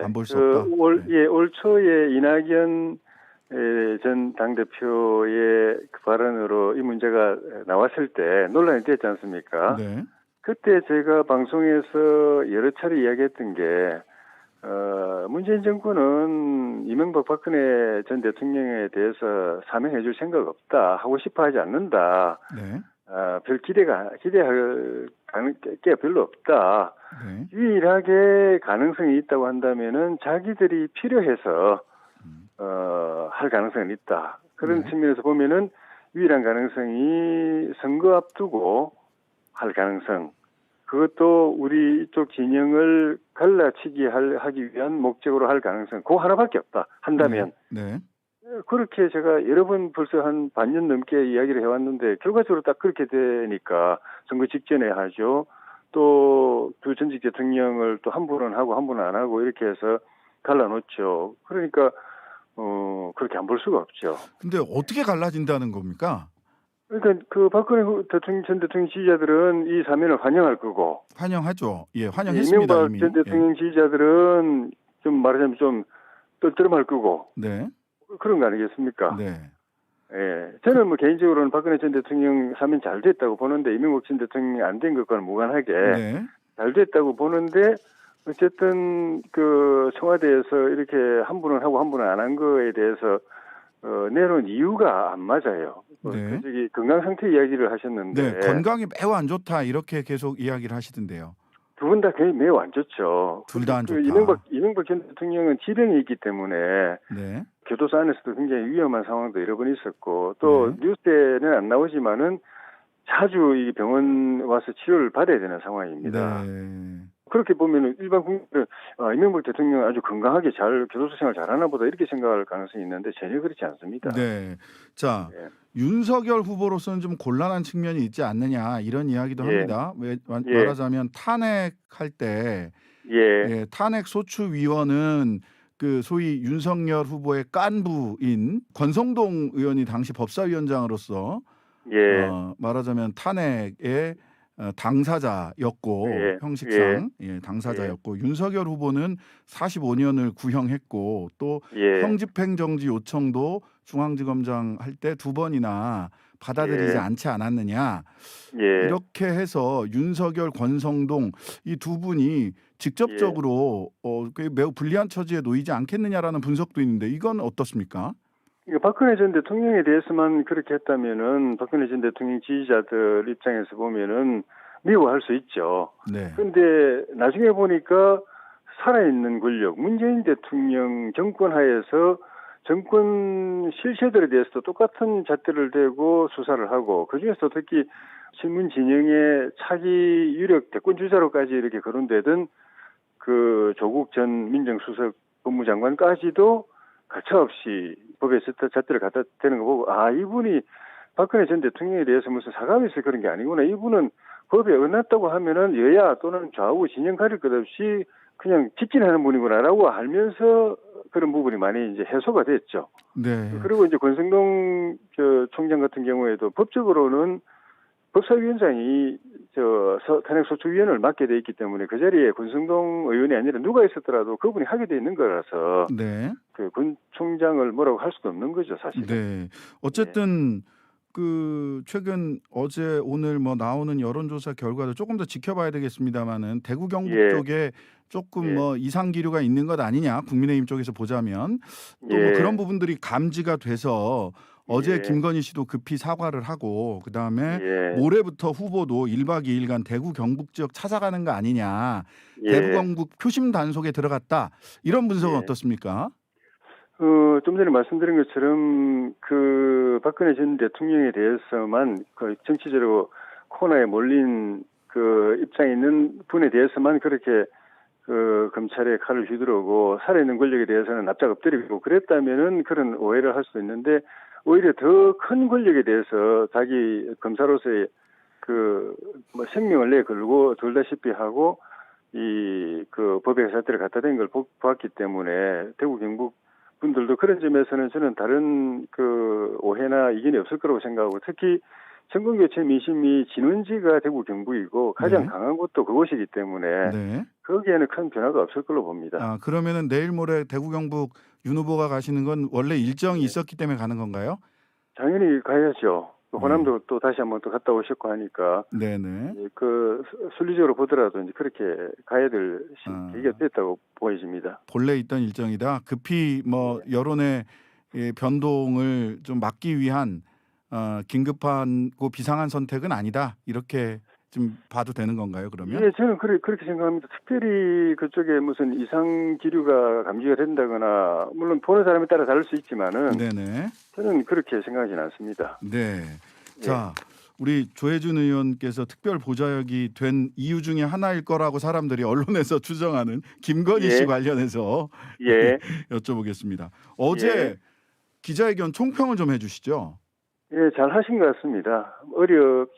안 볼 수 없다. 올 초에 이낙연 전 당대표의 그 발언으로 이 문제가 나왔을 때 논란이 됐지 않습니까? 네. 그때 제가 방송에서 여러 차례 이야기했던 게 문재인 정권은 이명박 박근혜 전 대통령에 대해서 사명해 줄 생각 없다, 하고 싶어 하지 않는다. 네. 별 기대할 게 별로 없다. 네. 유일하게 가능성이 있다고 한다면은 자기들이 필요해서 할 가능성은 있다. 그런 측면에서 보면은 유일한 가능성이 선거 앞두고 할 가능성. 그것도 우리 이쪽 진영을 갈라치기 하기 위한 목적으로 할 가능성. 그거 하나밖에 없다. 한다면. 네. 그렇게 제가 여러 번 벌써 한 반년 넘게 이야기를 해왔는데 결과적으로 딱 그렇게 되니까 선거 직전에 하죠. 또 두 전직 대통령을 또 한 분은 하고 한 분은 안 하고 이렇게 해서 갈라놓죠. 그러니까 그렇게 안 볼 수가 없죠. 근데 어떻게 갈라진다는 겁니까? 그러니까 그 박근혜 전 대통령 지지자들은 이 사면을 환영할 거고. 환영하죠. 예, 환영했습니다. 이명박 전 대통령 지지자들은 좀 말하자면 좀 떨떠름할 거고. 네. 그런 거 아니겠습니까? 네. 예. 저는 뭐 개인적으로는 박근혜 전 대통령 사면 잘 됐다고 보는데 이명박 전 대통령이 안 된 것과는 무관하게 잘 됐다고 보는데 어쨌든 그 청와대에서 이렇게 한 분은 하고 한 분은 안 한 거에 대해서 내놓은 이유가 안 맞아요. 네. 저기 건강 상태 이야기를 하셨는데 건강이 매우 안 좋다 이렇게 계속 이야기를 하시던데요. 두 분 다 매우 안 좋죠. 둘 다 안 좋다. 이명박 전 대통령은 질병이 있기 때문에 교도소 안에서도 굉장히 위험한 상황도 여러 번 있었고 또 뉴스에는 안 나오지만은 자주 이 병원 와서 치료를 받아야 되는 상황입니다. 그렇게 보면 일반 국민들은 이명박 대통령 아주 건강하게 잘 교도소 생활 잘하나 보다 이렇게 생각할 가능성이 있는데 전혀 그렇지 않습니다. 네. 자, 윤석열 후보로서는 좀 곤란한 측면이 있지 않느냐 이런 이야기도 합니다. 말하자면 탄핵할 때 탄핵 소추위원은 그 소위 윤석열 후보의 깐부인 권성동 의원이 당시 법사위원장으로서 말하자면 탄핵의 당사자였고 형식상 당사자였고 윤석열 후보는 45년을 구형했고 또 형집행정지 요청도 중앙지검장 할 때 2번이나 받아들이지 않지 않았느냐 이렇게 해서 윤석열, 권성동 이 두 분이 직접적으로 매우 불리한 처지에 놓이지 않겠느냐라는 분석도 있는데 이건 어떻습니까? 박근혜 전 대통령에 대해서만 그렇게 했다면은 박근혜 전 대통령 지지자들 입장에서 보면은 미워할 수 있죠. 그런데 나중에 보니까 살아있는 권력, 문재인 대통령 정권 하에서 정권 실세들에 대해서도 똑같은 잣대를 대고 수사를 하고 그중에서 특히 신문 진영의 차기 유력 대권 주자로까지 이렇게 거론되던 그 조국 전 민정수석 법무장관까지도 가차없이 법에 잣대를 갖다 대는 거 보고 이분이 박근혜 전 대통령에 대해서 무슨 사감이 있어 그런 게 아니구나. 이분은 법에 어긋났다고 하면은 여야 또는 좌우 진영 가릴 것 없이 그냥 직진하는 분이구나라고 알면서 그런 부분이 많이 이제 해소가 됐죠. 그리고 이제 권성동 총장 같은 경우에도 법적으로는 법사위원장이 탄핵소추위원을 맡게 돼 있기 때문에 그 자리에 권성동 의원이 아니라 누가 있었더라도 그분이 하게 돼 있는 거라서 그 권 총장을 뭐라고 할 수도 없는 거죠, 사실. 어쨌든 그 최근 어제 오늘 뭐 나오는 여론조사 결과도 조금 더 지켜봐야 되겠습니다만은 대구 경북 쪽에 조금 뭐 이상 기류가 있는 것 아니냐 국민의힘 쪽에서 보자면 또 뭐 그런 부분들이 감지가 돼서 어제 김건희 씨도 급히 사과를 하고 그다음에 모레부터 후보도 1박 2일간 대구 경북 지역 찾아가는 거 아니냐. 대구 경북 표심 단속에 들어갔다. 이런 분석은 어떻습니까? 좀 전에 말씀드린 것처럼 그 박근혜 전 대통령에 대해서만 그 정치적으로 코너에 몰린 그 입장에 있는 분에 대해서만 그렇게 그 검찰의 칼을 휘두르고 살아있는 권력에 대해서는 납작 엎드리고 그랬다면은 그런 오해를 할 수도 있는데 오히려 더 큰 권력에 대해서 자기 검사로서의 뭐 생명을 내걸고 돌다시피 하고 그 법의 사태를 갖다 댄 걸 보았기 때문에 대구 경북 분들도 그런 점에서는 저는 다른 그 오해나 이견이 없을 거라고 생각하고, 특히 정권교체 민심이 진원지가 대구 경북이고 가장 네. 강한 곳도 그곳이기 때문에 네. 거기에는 큰 변화가 없을 걸로 봅니다. 아, 그러면은 내일 모레 대구 경북 윤 후보가 가시는 건 원래 일정이 있었기 때문에 가는 건가요? 당연히 가야죠. 호남도 또 다시 한번 또 갔다 오셨고 하니까. 네네. 그 순리적으로 보더라도 이제 그렇게 가야 될 계기가 됐다고 보여집니다. 본래 있던 일정이다. 급히 뭐 여론의 변동을 좀 막기 위한 긴급하고 비상한 선택은 아니다. 이렇게 좀 봐도 되는 건가요, 그러면? 예, 저는 그렇게 생각합니다. 특별히 그쪽에 무슨 이상 기류가 감지가 된다거나, 물론 보는 사람에 따라 다를 수 있지만은, 네네. 저는 그렇게 생각하지는 않습니다. 네. 예. 자, 우리 조혜준 의원께서 특별 보좌역이 된 이유 중에 하나일 거라고 사람들이 언론에서 추정하는 김건희 씨 관련해서 여쭤보겠습니다. 어제 기자회견 총평을 좀 해주시죠. 예, 잘 하신 것 같습니다.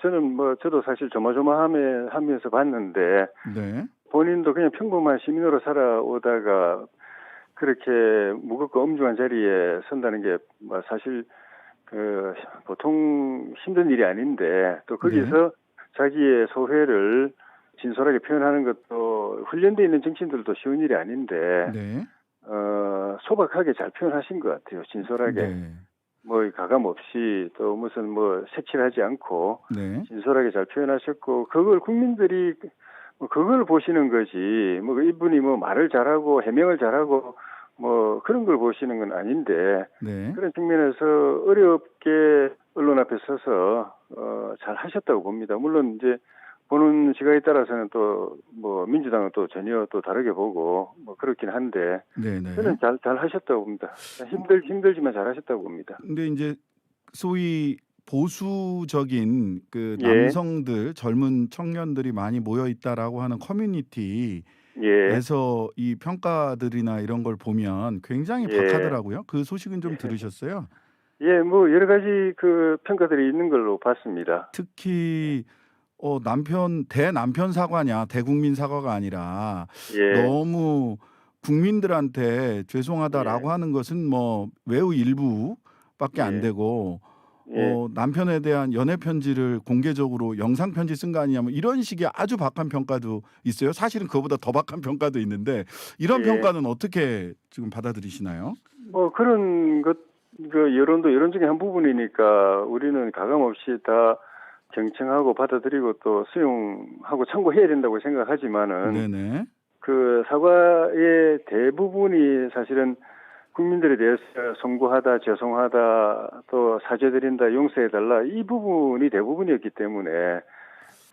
저는 저도 사실 조마조마하면서 봤는데, 네. 본인도 그냥 평범한 시민으로 살아오다가 그렇게 무겁고 엄중한 자리에 선다는 게 사실 보통 힘든 일이 아닌데, 또 거기서 자기의 소회를 진솔하게 표현하는 것도 훈련되어 있는 정치인들도 쉬운 일이 아닌데, 소박하게 잘 표현하신 것 같아요. 진솔하게. 네. 가감 없이 또 무슨 색칠하지 않고 진솔하게 잘 표현하셨고, 그걸 국민들이 그걸 보시는 거지, 이분이 말을 잘하고 해명을 잘하고 그런 걸 보시는 건 아닌데, 그런 측면에서 어렵게 언론 앞에 서서 잘 하셨다고 봅니다. 물론 이제 보는 시각에 따라서는 또 민주당은 또 전혀 또 다르게 보고 그렇긴 한데, 저는 잘 하셨다고 봅니다. 힘들지만 잘 하셨다고 봅니다. 근데 이제 소위 보수적인 그 남성들, 젊은 청년들이 많이 모여 있다라고 하는 커뮤니티에서 이 평가들이나 이런 걸 보면 굉장히 박하더라고요. 그 소식은 좀 들으셨어요? 예, 여러 가지 그 평가들이 있는 걸로 봤습니다. 특히 대남편 사과냐, 대국민 사과가 아니라 너무 국민들한테 죄송하다라고 하는 것은 매우 일부밖에 안 되고 남편에 대한 연애 편지를 공개적으로 영상 편지 쓴 거 아니냐, 이런 식의 아주 박한 평가도 있어요. 사실은 그거보다 더 박한 평가도 있는데, 이런 평가는 어떻게 지금 받아들이시나요? 그런 여론도 여론 중에 한 부분이니까 우리는 가감 없이 다 경청하고 받아들이고 또 수용하고 참고해야 된다고 생각하지만은, 그 사과의 대부분이 사실은 국민들에 대해서 송구하다, 죄송하다, 또 사죄드린다, 용서해달라, 이 부분이 대부분이었기 때문에,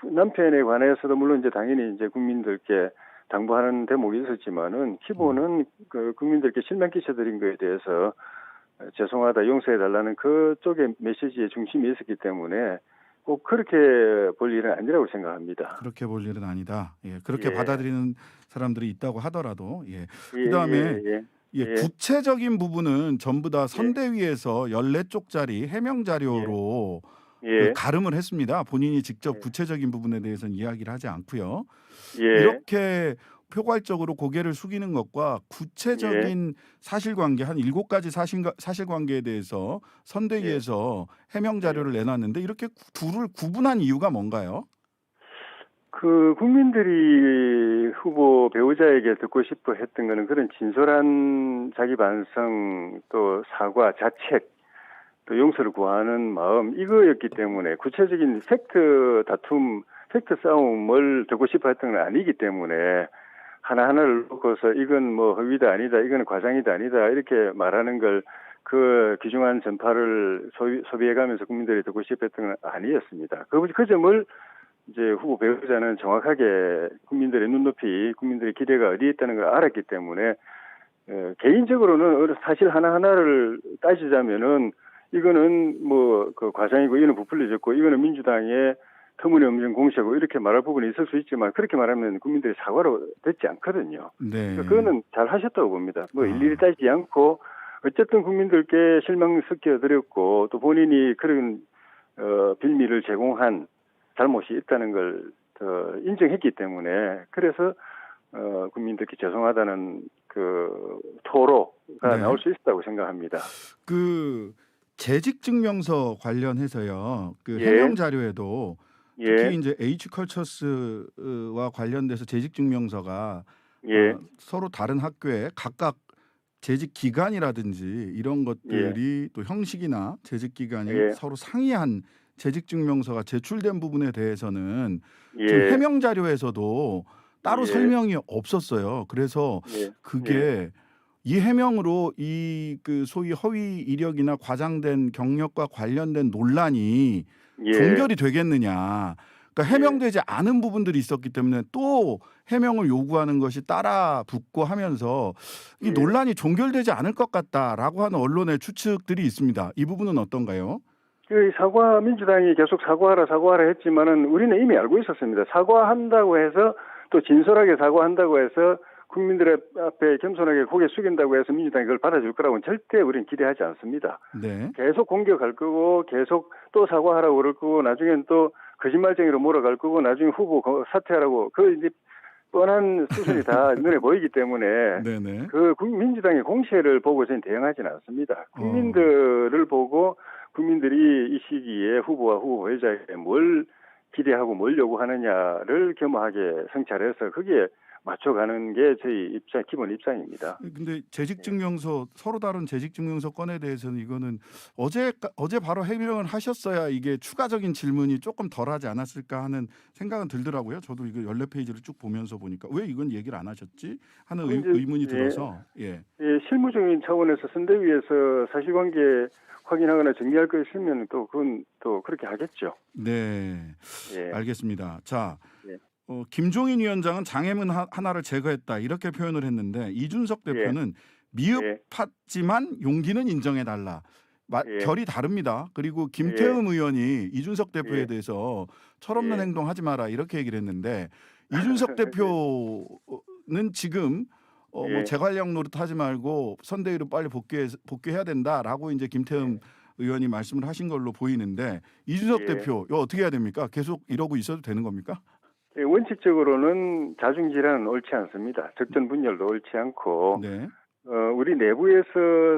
남편에 관해서도 물론 이제 당연히 이제 국민들께 당부하는 대목이 있었지만은, 기본은 그 국민들께 실망 끼쳐드린 거에 대해서 죄송하다, 용서해달라는 그쪽의 메시지의 중심이 있었기 때문에 꼭 그렇게 볼 일은 아니라고 생각합니다. 그렇게 볼 일은 아니다. 그렇게 받아들이는 사람들이 있다고 하더라도. 그다음에 구체적인 부분은 전부 다 선대위에서 14쪽짜리 해명 자료로 가름을 했습니다. 본인이 직접 구체적인 부분에 대해서는 이야기를 하지 않고요. 이렇게 포괄적으로 고개를 숙이는 것과 구체적인 사실관계, 한 7가지 사실관계에 대해서 선대위에서 해명 자료를 내놨는데, 이렇게 둘을 구분한 이유가 뭔가요? 국민들이 후보 배우자에게 듣고 싶어 했던 거는 그런 진솔한 자기 반성, 또 사과, 자책, 또 용서를 구하는 마음, 이거였기 때문에 구체적인 팩트 다툼, 팩트 싸움을 듣고 싶어 했던 건 아니기 때문에, 하나하나를 놓고서 이건 허위다 아니다, 이건 과장이다 아니다, 이렇게 말하는 걸 그 귀중한 전파를 소비해가면서 국민들이 듣고 싶어 했던 건 아니었습니다. 그 점을 이제 후보 배우자는 정확하게 국민들의 눈높이, 국민들의 기대가 어디에 있다는 걸 알았기 때문에, 개인적으로는 사실 하나하나를 따지자면은 이거는 그 과장이고, 이거는 부풀려졌고, 이거는 민주당의 터무니없는 공세고, 이렇게 말할 부분이 있을 수 있지만, 그렇게 말하면 국민들이 사과로 듣지 않거든요. 그거는 잘 하셨다고 봅니다. 일일이 따지지 않고, 어쨌든 국민들께 실망 섞여드렸고, 또 본인이 그런 빌미를 제공한 잘못이 있다는 걸 인정했기 때문에 그래서 국민들께 죄송하다는 그 토로가 네. 나올 수 있다고 생각합니다. 그 재직증명서 관련해서요. 그 예. 해명 자료에도 특히 예, 이제 H컬처스와 관련돼서 재직증명서가 예, 서로 다른 학교에 각각 재직 기간이라든지 이런 것들이 또 형식이나 재직 기간이 예. 서로 상이한 재직증명서가 제출된 부분에 대해서는 예, 지금 해명 자료에서도 따로 예. 설명이 없었어요. 그래서 예, 그게 이 해명으로 이 그 소위 허위 이력이나 과장된 경력과 관련된 논란이 예. 종결이 되겠느냐. 그러니까 해명되지 않은 부분들이 있었기 때문에 또 해명을 요구하는 것이 따라 붙고 하면서 이 예. 논란이 종결되지 않을 것 같다라고 하는 언론의 추측들이 있습니다. 이 부분은 어떤가요? 그 민주당이 계속 사과하라 했지만은 우리는 이미 알고 있었습니다. 사과한다고 해서 또 진솔하게 사과한다고 해서 국민들 앞에 겸손하게 고개 숙인다고 해서 민주당이 그걸 받아줄 거라고는 절대 우리는 기대하지 않습니다. 네. 계속 공격할 거고 계속 또 사과하라고 그럴 거고 나중엔 또 거짓말쟁이로 몰아갈 거고 나중에 후보 사퇴하라고 그 이제 뻔한 수순이 다 눈에 보이기 때문에 네네. 그 민주당의 공세를 보고 저는 대응하지는 않습니다. 국민들을 보고 국민들이 이 시기에 후보와 후보 후보자에게 뭘 기대하고 뭘 요구하느냐를 겸허하게 성찰해서 거기에 맞춰가는 게 저희 기본 입장입니다. 근데 재직증명서 서로 다른 재직증명서 건에 대해서는 이거는 어제 바로 해명을 하셨어야 이게 추가적인 질문이 조금 덜하지 않았을까 하는 생각은 들더라고요. 저도 이거 14페이지를 쭉 보면서 보니까 왜 이건 얘기를 안 하셨지 하는 의문이 들어서 예, 실무적인 차원에서 선대위에서 사실관계 확인하거나 정리할 거 있으면 또 그건 또 그렇게 하겠죠. 네, 예. 알겠습니다. 자. 예. 김종인 위원장은 장애문 하나를 제거했다 이렇게 표현을 했는데 이준석 대표는 미흡하지만 용기는 인정해달라. 결이 다릅니다. 그리고 김태흠 의원이 이준석 대표에 대해서 철없는 행동하지 마라 이렇게 얘기를 했는데 이준석 대표는 지금 뭐 재관력 노릇하지 말고 선대위로 빨리 복귀해야 된다라고 이제 김태흠 의원이 말씀을 하신 걸로 보이는데 이준석 대표 이거 어떻게 해야 됩니까? 계속 이러고 있어도 되는 겁니까? 원칙적으로는 자중질환은 옳지 않습니다. 적전 분열도 옳지 않고 네. 우리 내부에서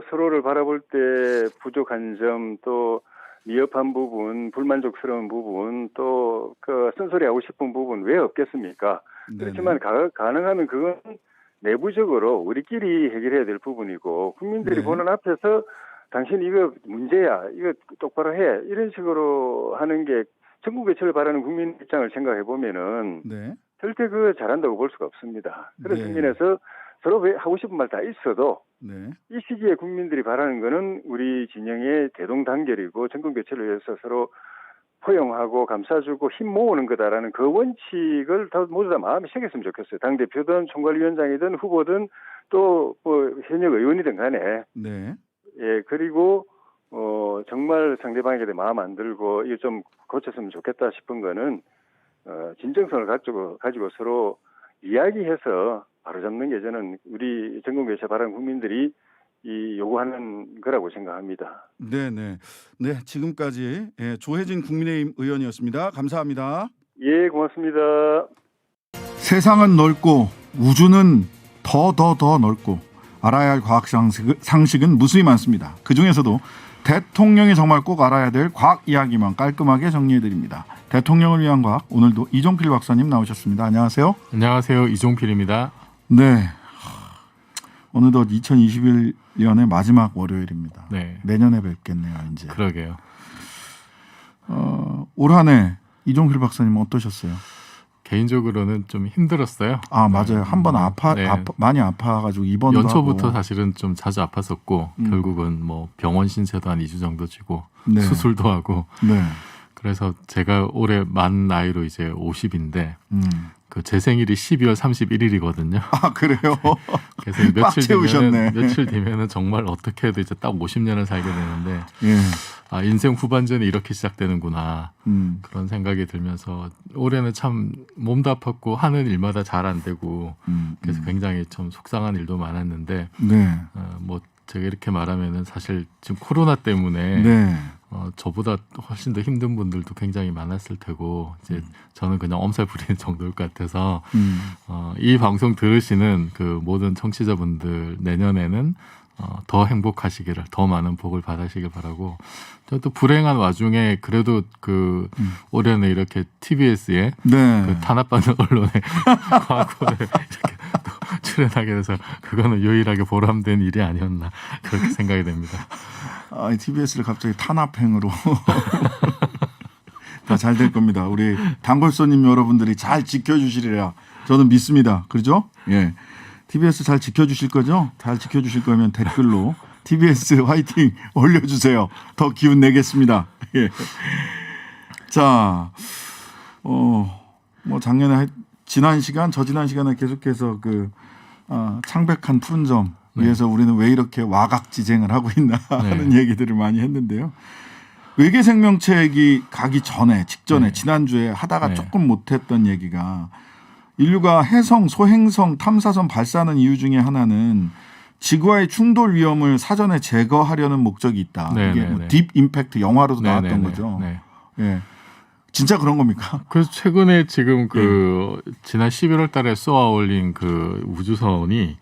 서로를 바라볼 때 부족한 점 또 미흡한 부분, 불만족스러운 부분 또 그 쓴소리하고 싶은 부분 왜 없겠습니까? 그렇지만 가능하면 그건 내부적으로 우리끼리 해결해야 될 부분이고 국민들이 보는 앞에서 당신 이거 문제야, 이거 똑바로 해 이런 식으로 하는 게 전국 개최를 바라는 국민 입장을 생각해 보면은 절대 그거 잘한다고 볼 수가 없습니다. 그런 측면에서 서로 하고 싶은 말 다 있어도 이 시기에 국민들이 바라는 거는 우리 진영의 대동단결이고 전국 개최를 위해서 서로 포용하고 감싸주고 힘 모으는 거다라는 그 원칙을 모두 다 마음에 새겼으면 좋겠어요. 당대표든 총괄위원장이든 후보든 또 뭐 현역 의원이든 간에. 예, 그리고 정말 상대방에게 마음 안 들고 이거 좀 고쳤으면 좋겠다 싶은 거는 진정성을 가지고 서로 이야기해서 바로잡는 게 저는 우리 전국 개최 바라는 국민들이 요구하는 거라고 생각합니다. 네, 지금까지 조혜진 국민의힘 의원이었습니다. 감사합니다. 예, 고맙습니다. 세상은 넓고 우주는 더 넓고 알아야 할 과학 상식은 무수히 많습니다. 그중에서도 대통령이 정말 꼭 알아야 될 과학 이야기만 깔끔하게 정리해드립니다. 대통령을 위한 과학, 오늘도 이종필 박사님 나오셨습니다. 안녕하세요. 안녕하세요. 이종필입니다. 네, 어느덧 2021년의 마지막 월요일입니다. 네. 내년에 뵙겠네요. 이제. 그러게요. 올 한 해 이종필 박사님 어떠셨어요? 개인적으로는 좀 힘들었어요. 아, 맞아요. 한번 많이 아파가지고 입원도 연초부터 하고. 사실은 좀 자주 아팠었고 결국은 뭐 병원 신세도 한 2주 정도 지고 네. 수술도 하고. 네. 그래서 제가 올해 만 나이로 이제 50인데 그 제 생일이 12월 31일이거든요. 아, 그래요? 그래서 며칠 뒤면은 정말 어떻게 해도 이제 딱 50년을 살게 되는데 아, 인생 후반전이 이렇게 시작되는구나 그런 생각이 들면서 올해는 참 몸도 아팠고 하는 일마다 잘 안 되고 그래서 굉장히 좀 속상한 일도 많았는데 뭐 제가 이렇게 말하면은 사실 지금 코로나 때문에 저보다 훨씬 더 힘든 분들도 굉장히 많았을 테고 이제 저는 그냥 엄살 부리는 정도일 것 같아서 이 방송 들으시는 그 모든 청취자분들 내년에는 더 행복하시기를, 더 많은 복을 받으시길 바라고, 또 불행한 와중에 그래도 그 올해는 이렇게 TBS에 네. 그 탄압받는 언론에 과거에 이렇게 또 출연하게 돼서 그거는 유일하게 보람된 일이 아니었나 그렇게 생각이 됩니다. TBS를 갑자기 탄압행으로 다 잘 될 겁니다. 우리 단골손님 여러분들이 잘 지켜주시리라 저는 믿습니다. 그렇죠? 예. TBS 잘 지켜주실 거죠? 잘 지켜주실 거면 댓글로 TBS 화이팅 올려주세요. 더 기운 내겠습니다. 예. 자, 뭐 작년에 지난 시간, 저지난 시간에 계속해서 그 창백한 푸른 점 위에서 우리는 왜 이렇게 와각지쟁을 하고 있나 하는 얘기들을 많이 했는데요. 외계 생명체기 가기 전에, 직전에 지난주에 하다가 조금 못했던 얘기가 인류가 해성, 소행성 탐사선 발사하는 이유 중에 하나는 지구와의 충돌 위험을 사전에 제거하려는 목적이 있다. 이게 뭐 딥 임팩트 영화로도 나왔던 거죠. 예. 진짜 그런 겁니까? 그래서 최근에 지금 그 지난 11월 달에 쏘아 올린 그 우주선이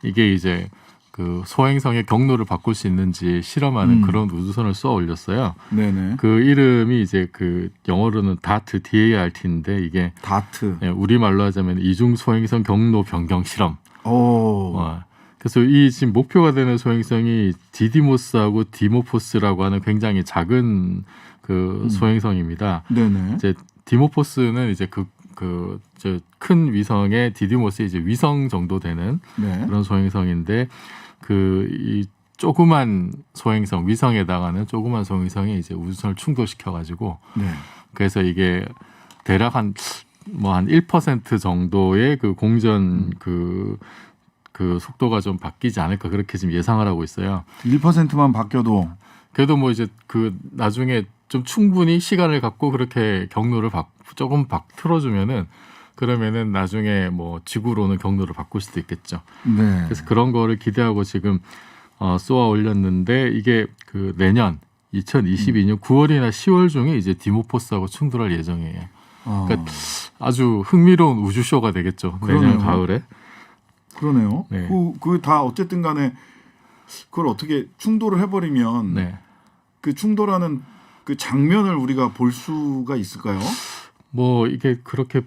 이게 이제 그 소행성의 경로를 바꿀 수 있는지 실험하는 그런 우주선을 쏘아 올렸어요. 네네. 그 이름이 이제 그 영어로는 DART, DART인데 이게 다트. 우리말로 하자면 이중 소행성 경로 변경 실험. 오. 그래서 이 지금 목표가 되는 소행성이 디디모스하고 디모포스라고 하는 굉장히 작은 그 소행성입니다. 네네. 이제 디모포스는 이제 큰 위성의 디디모스 이제 위성 정도 되는 그런 소행성인데 이 조그만 소행성 위성에다가는 조그만 소행성이 이제 우주선을 충돌시켜 가지고 그래서 이게 대략 한 1% 정도의 그 공전 그 속도가 좀 바뀌지 않을까 그렇게 지금 예상을 하고 있어요. 1%만 바뀌어도 그래도 뭐 이제 그 나중에 좀 충분히 시간을 갖고 그렇게 경로를 조금 틀어주면은 그러면은 나중에 뭐 지구로는 경로를 바꿀 수도 있겠죠. 네. 그래서 그런 거를 기대하고 지금 쏘아 올렸는데 이게 그 내년 2022년 9월이나 10월 중에 이제 디모포스하고 충돌할 예정이에요. 그러니까 아주 흥미로운 우주쇼가 되겠죠. 내년 가을에. 그러네요. 그 다 어쨌든 간에 그걸 어떻게 충돌을 해버리면 그 충돌하는 그 장면을 우리가 볼 수가 있을까요? 뭐 이게 그렇게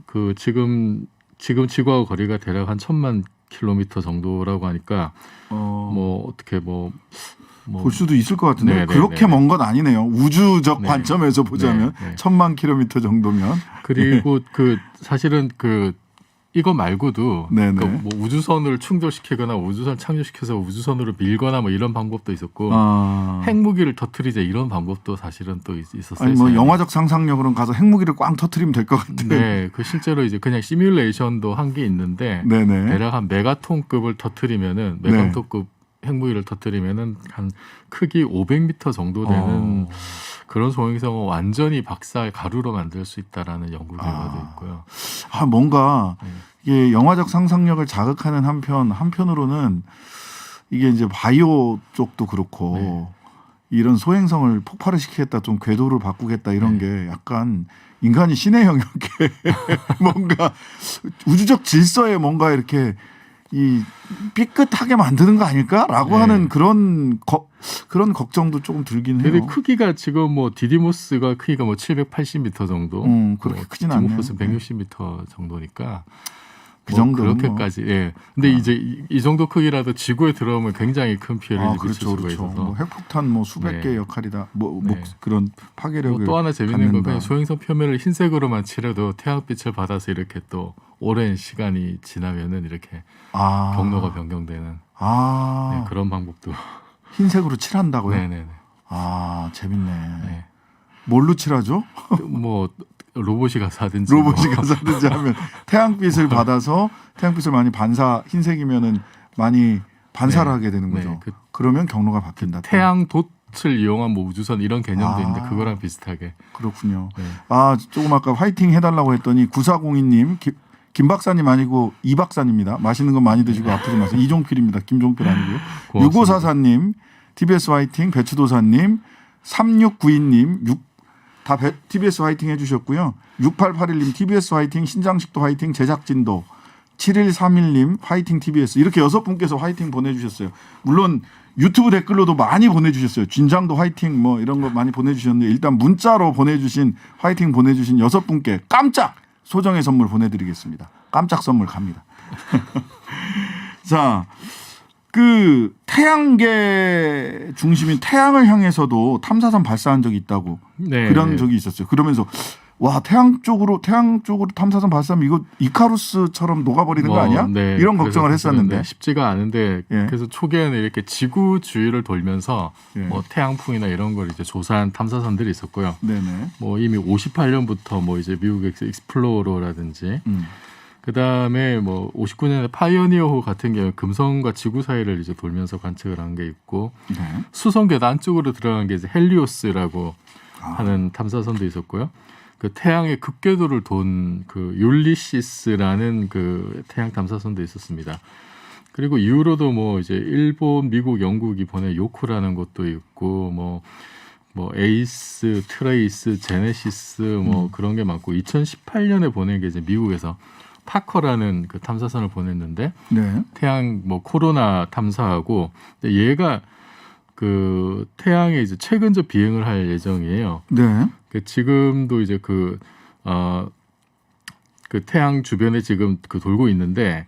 그 지금 지구하고 거리가 대략 한 1,000만 킬로미터 정도라고 하니까 뭐 어떻게 볼 수도 있을 것 같은데 그렇게 먼 건 아니네요. 우주적 관점에서 보자면 1,000만 킬로미터 정도면. 그리고 그 사실은 이거 말고도 뭐 우주선을 충돌시키거나 우주선 착륙시켜서 우주선으로 밀거나 뭐 이런 방법도 있었고 핵무기를 터뜨리자 이런 방법도 사실은 또 있었어요. 아니 뭐 영화적 상상력으로는 가서 핵무기를 꽝 터뜨리면 될 것 같아요. 네, 그 실제로 이제 그냥 시뮬레이션도 한 게 있는데 대략 한 메가톤급을 터뜨리면은 메가톤급 핵무기를 터뜨리면은 한 크기 500m 정도 되는 그런 소행성을 완전히 가루로 만들 수 있다라는 연구 결과도 있고요. 뭔가 이게 영화적 상상력을 자극하는 한편으로는 이게 이제 바이오 쪽도 그렇고 이런 소행성을 폭발을 시키겠다, 좀 궤도를 바꾸겠다 이런 게 약간 인간이 신의 영역에 뭔가 우주적 질서에 뭔가 이렇게 이 삐끗하게 만드는 거 아닐까라고 하는 그런 걱정도 조금 들긴 해요. 근데 크기가 지금 뭐 디디모스가 크기가 뭐 780m 정도, 그렇게 크진 않네요. 디모포스는 160m 정도니까 그 정도 그렇게까지. 근데 이제 이 정도 크기라도 지구에 들어오면 굉장히 큰 피해를 미칠 수가 있어서. 뭐 핵폭탄 뭐 수백 개의 역할이다. 그런 파괴력을. 또 하나 재밌는 건 그냥 소행성 표면을 흰색으로만 칠해도 태양빛을 받아서 이렇게 또 오랜 시간이 지나면은 이렇게 경로가 변경되는 그런 방법도. 흰색으로 칠한다고요? 네네네. 재밌네. 뭘로 칠하죠? 뭐 로봇이 가서 하든지 하면 태양빛을 받아서 태양빛을 많이 흰색이면은 많이 반사를 하게 되는 거죠. 그러면 경로가 바뀐다. 태양 돛을 이용한 뭐 우주선 이런 개념도 있는데 그거랑 비슷하게. 그렇군요. 조금 아까 화이팅 해달라고 했더니 9402님 김 박사님 아니고 이 박사님입니다. 맛있는 거 많이 드시고 아프지 마세요. 이종필입니다. 김종필 아니고요. 6544님 TBS 화이팅 배추도사님 3692님 다 TBS 화이팅 해주셨고요. 6881님 TBS 화이팅 신장식도 화이팅 제작진도 7131님 화이팅 TBS 이렇게 6분께서 화이팅 보내주셨어요. 물론 유튜브 댓글로도 많이 보내주셨어요. 진장도 화이팅 뭐 이런 거 많이 보내주셨는데 일단 문자로 보내주신 화이팅 보내주신 6분께 깜짝 소정의 선물 보내드리겠습니다. 깜짝 선물 갑니다. 자, 그 태양계 중심인 태양을 향해서도 탐사선 발사한 적이 있다고 네, 그런 적이 있었어요. 그러면서 와 태양 쪽으로 탐사선 발사하면 이거 이카루스처럼 녹아버리는 거 아니야? 네, 이런 걱정을 했었는데 쉽지가 않은데 예. 그래서 초기에는 이렇게 지구 주위를 돌면서 예. 뭐 태양풍이나 이런 걸 이제 조사한 탐사선들이 있었고요. 네네. 뭐 이미 58년부터 뭐 이제 미국 익스플로러라든지 그다음에 뭐 59년에 파이어니어호 같은 경우 금성과 지구 사이를 이제 돌면서 관측을 한 게 있고 네. 수성궤도 안쪽으로 들어간 게 이제 헬리오스라고 하는 탐사선도 있었고요. 그 태양의 극궤도를 돈 그 율리시스라는 그 태양 탐사선도 있었습니다. 그리고 이후로도 뭐 이제 일본, 미국, 영국이 보낸 요코라는 것도 있고 뭐 에이스, 트레이스, 제네시스 뭐 그런 게 많고 2018년에 보낸 게 이제 미국에서 파커라는 그 탐사선을 보냈는데 네. 태양 뭐 코로나 탐사하고 근데 얘가 그 태양에 이제 최근접 비행을 할 예정이에요. 네. 그 지금도 이제 그 태양 주변에 지금 그 돌고 있는데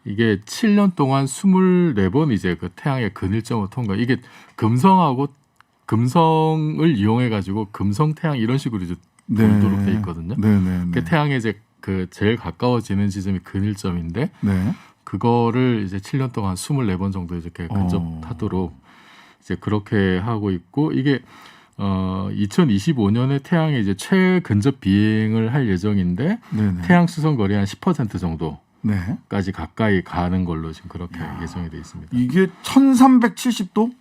이게 7년 동안 24번 이제 그 태양의 근일점을 통과. 이게 금성을 이용해 가지고 금성 태양 이런 식으로 이제 돌도록 돼 있거든요. 네네. 그 태양에 이제 그 제일 가까워지는 지점이 근일점인데 네. 그거를 이제 7년 동안 24번 정도 이렇게 근접하도록 이제 그렇게 하고 있고 이게 2025년에 태양에 이제 최근접 비행을 할 예정인데 네네. 태양 수선 거리 한 10% 정도까지 네. 가까이 가는 걸로 지금 그렇게 예정이 돼 있습니다. 이게 1370도?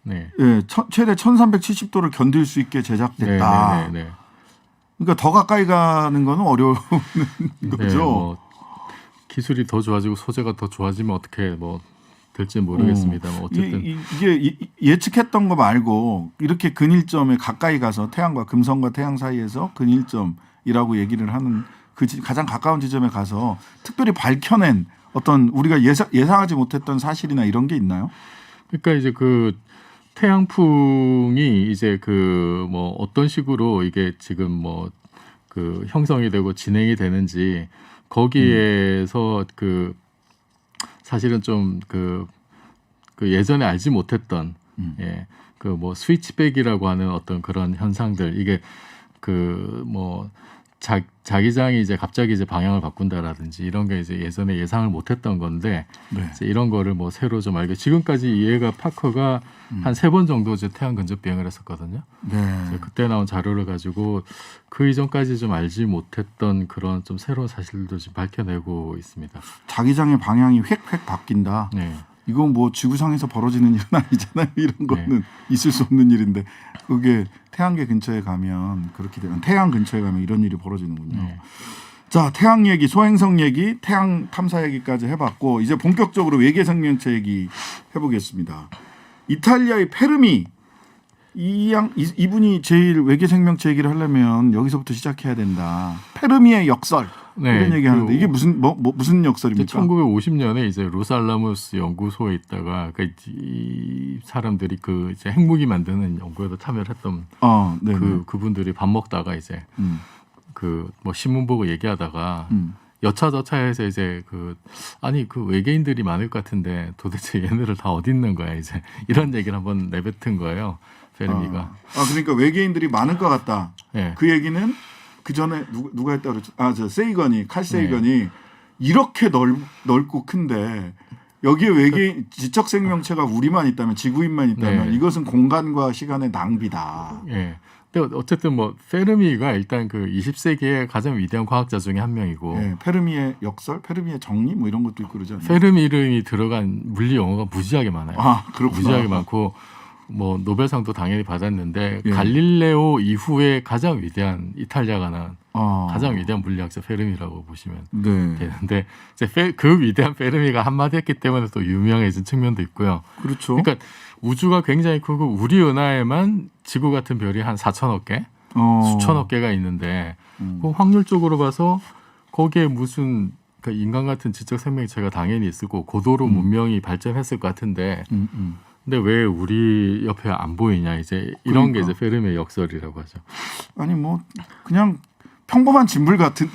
네. 예, 최대 1370도를 견딜 수 있게 제작됐다. 네. 그러니까 더 가까이 가는 거는 어려운 거죠. 뭐 기술이 더 좋아지고 소재가 더 좋아지면 어떻게 뭐 될지 모르겠습니다만 어쨌든 이게 예측했던 거 말고 이렇게 근일점에 가까이 가서 태양과 금성과 태양 사이에서 근일점이라고 얘기를 하는 그 가장 가까운 지점에 가서 특별히 밝혀낸 어떤 우리가 예상하지 못했던 사실이나 이런 게 있나요? 그러니까 이제 그 태양풍이 이제 그 뭐 어떤 식으로 이게 지금 뭐 그 형성이 되고 진행이 되는지 거기에서 그 사실은 좀 그 예전에 알지 못했던 그 뭐 스위치백이라고 하는 어떤 그런 현상들 이게 그 뭐 자기장이 이제 갑자기 이제 방향을 바꾼다라든지 이런 게 이제 예전에 예상을 못했던 건데 이제 이런 거를 뭐 새로 좀 알게 지금까지 얘가 파커가 한 3번 정도 이제 태양 근접 비행을 했었거든요. 이제 그때 나온 자료를 가지고 그 이전까지 좀 알지 못했던 그런 좀 새로운 사실들도 지금 밝혀내고 있습니다. 자기장의 방향이 획획 바뀐다. 이건 뭐 지구상에서 벌어지는 일은 아니잖아요. 이런 거는 있을 수 없는 일인데 그게 태양계 근처에 가면 그렇게 되면 태양 근처에 가면 이런 일이 벌어지는군요. 자, 태양 얘기, 소행성 얘기, 태양 탐사 얘기까지 해봤고 이제 본격적으로 외계 생명체 얘기 해보겠습니다. 이탈리아의 페르미 이분이 제일 외계 생명체 얘기를 하려면 여기서부터 시작해야 된다. 페르미의 역설 이런 얘기하는데 이게 무슨 역설입니까? 1950년에 이제 로스알라모스 연구소에 있다가 이 사람들이 그 이제 핵무기 만드는 연구에도 참여를 했던 그분들이 밥 먹다가 이제 그 뭐 신문 보고 얘기하다가 여차저차해서 이제 그 외계인들이 많을 것 같은데 도대체 얘네들 다 어디 있는 거야 이제 이런 얘기를 한번 내뱉은 거예요. 페르미가. 그러니까 외계인들이 많을 것 같다. 그 얘기는 그 전에 누가 했다 그랬죠? 칼 세이건이 이렇게 넓고 큰데 여기에 외계인 지적 생명체가 우리만 있다면 지구인만 있다면 이것은 공간과 시간의 낭비다. 근데 어쨌든 뭐 페르미가 일단 그 20세기의 가장 위대한 과학자 중에 한 명이고 페르미의 역설, 페르미의 정리 뭐 이런 것도 있고 그러지 않나요? 페르미 이름이 들어간 물리 영어가 무지하게 많아요. 그렇구나. 무지하게 많고 노벨상도 당연히 받았는데 갈릴레오 이후에 가장 위대한 이탈리아가 난 가장 위대한 물리학자 페르미라고 보시면 네. 되는데 이제 그 위대한 페르미가 한마디 했기 때문에 또 유명해진 측면도 있고요. 그렇죠. 그러니까 우주가 굉장히 크고 우리 은하에만 지구 같은 별이 한 4천억 개, 수천억 개가 있는데 그 확률적으로 봐서 거기에 무슨 그러니까 인간 같은 지적 생명체가 당연히 있을 거고 고도로 문명이 발전했을 것 같은데 근데 왜 우리 옆에 안 보이냐 이제 이런 게 이제 페르미의 역설이라고 하죠. 아니 뭐 그냥 평범한 질문 같은데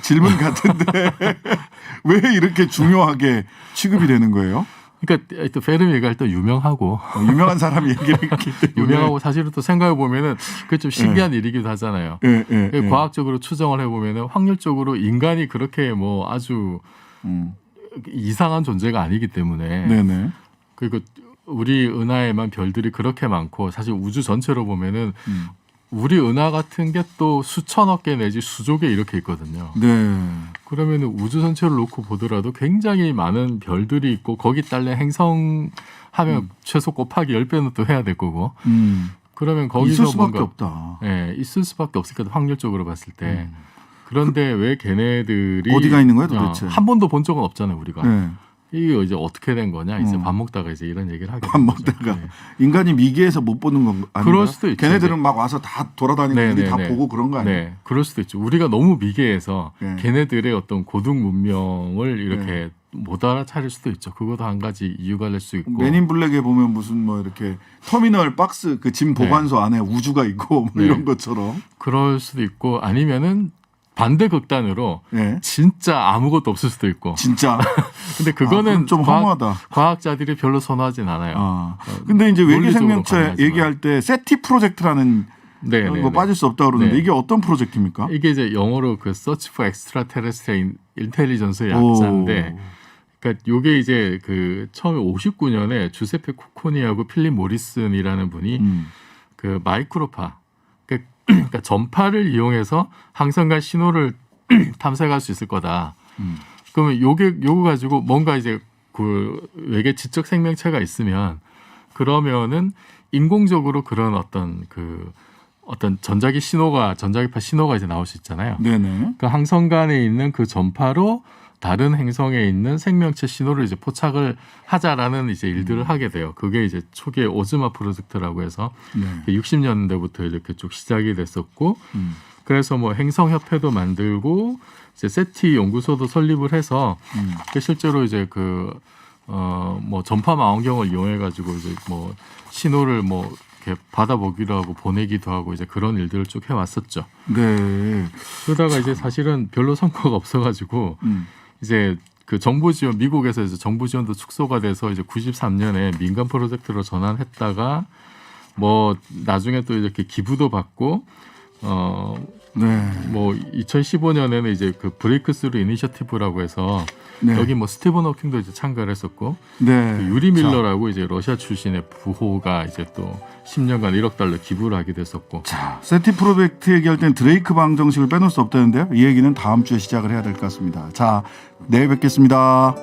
왜 이렇게 중요하게 취급이 되는 거예요? 그러니까 또 페르미가 일단 유명하고 유명한 사람이 얘기를 했기 때문에 유명하고 사실은 또 생각해 보면은 그게 좀 신기한 일이기도 하잖아요. 과학적으로 추정을 해보면은 확률적으로 인간이 그렇게 뭐 아주 이상한 존재가 아니기 때문에 네네. 그리고 우리 은하에만 별들이 그렇게 많고 사실 우주 전체로 보면은 우리 은하 같은 게 또 수천억 개 내지 수조 개 이렇게 있거든요. 네. 그러면 우주 전체를 놓고 보더라도 굉장히 많은 별들이 있고 거기 딸린 행성 하면 최소 곱하기 10배는 또 해야 될 거고. 그러면 거기서 있을 수밖에 뭔가 없다. 네, 있을 수밖에 없으니까 확률적으로 봤을 때. 그런데 왜 걔네들이 어디가 있는 거야 도대체? 한 번도 본 적은 없잖아요, 우리가. 네. 이게 이제 어떻게 된 거냐? 이제 밥 먹다가 이제 이런 얘기를 하게 밥 먹다가 네. 인간이 미개해서 못 보는 건 아닌가요? 그럴 수도 있죠. 걔네들은 막 와서 다 돌아다니는 우리 다 네. 보고 그런 거 아니에요? 네, 그럴 수도 있죠. 우리가 너무 미개해서 네. 걔네들의 어떤 고등 문명을 이렇게 못 알아차릴 수도 있죠. 그것도 한 가지 이유가 될 수 있고. 맨인 블랙에 보면 무슨 뭐 이렇게 터미널 박스 그 짐 보관소 안에 우주가 있고 뭐 이런 것처럼. 그럴 수도 있고 아니면은 반대 극단으로 네. 진짜 아무것도 없을 수도 있고. 진짜. 근데 그거는 좀 허무하다. 과학자들이 별로 선호하진 않아요. 근데 이제 외계 논리적으로 생명체 가능하지만. 얘기할 때 세티 프로젝트라는 거 빠질 수 없다 그러는데 이게 어떤 프로젝트입니까? 이게 이제 영어로 그 Search for Extraterrestrial Intelligence의 약자인데, 그러니까 요게 이제 그 처음에 59년에 주세페 코코니하고 필립 모리슨이라는 분이 그 마이크로파, 그러니까 전파를 이용해서 항성간 신호를 탐색할 수 있을 거다. 그러면 요거 가지고 뭔가 이제 그 외계 지적 생명체가 있으면 그러면은 인공적으로 그런 어떤 전자기파 신호가 이제 나올 수 있잖아요. 네네. 그 항성간에 있는 그 전파로 다른 행성에 있는 생명체 신호를 이제 포착을 하자라는 이제 일들을 하게 돼요. 그게 이제 초기에 오즈마 프로젝트라고 해서 60년대부터 이렇게 쭉 시작이 됐었고, 그래서 뭐 행성협회도 만들고 이제 세티 연구소도 설립을 해서 실제로 이제 뭐 전파 망원경을 이용해 가지고 이제 뭐 신호를 뭐 이렇게 받아보기도 하고 보내기도 하고 이제 그런 일들을 쭉 해왔었죠. 네. 그러다가 이제 사실은 별로 성과가 없어가지고 이제 그 정부 지원 미국에서 이제 정부 지원도 축소가 돼서 이제 93년에 민간 프로젝트로 전환했다가 뭐 나중에 또 이렇게 기부도 받고 뭐 2015년에는 이제 그 브레이크스루 이니셔티브라고 해서 여기 뭐 스티븐 호킹도 이제 참가를 했었고 그 유리 밀러라고 이제 러시아 출신의 부호가 이제 또 10년간 1억 달러 기부를 하게 됐었고. 자, 세티 프로젝트 얘기할 땐 드레이크 방정식을 빼놓을 수 없다는데요. 이 얘기는 다음 주에 시작을 해야 될 것 같습니다. 자, 내일 뵙겠습니다.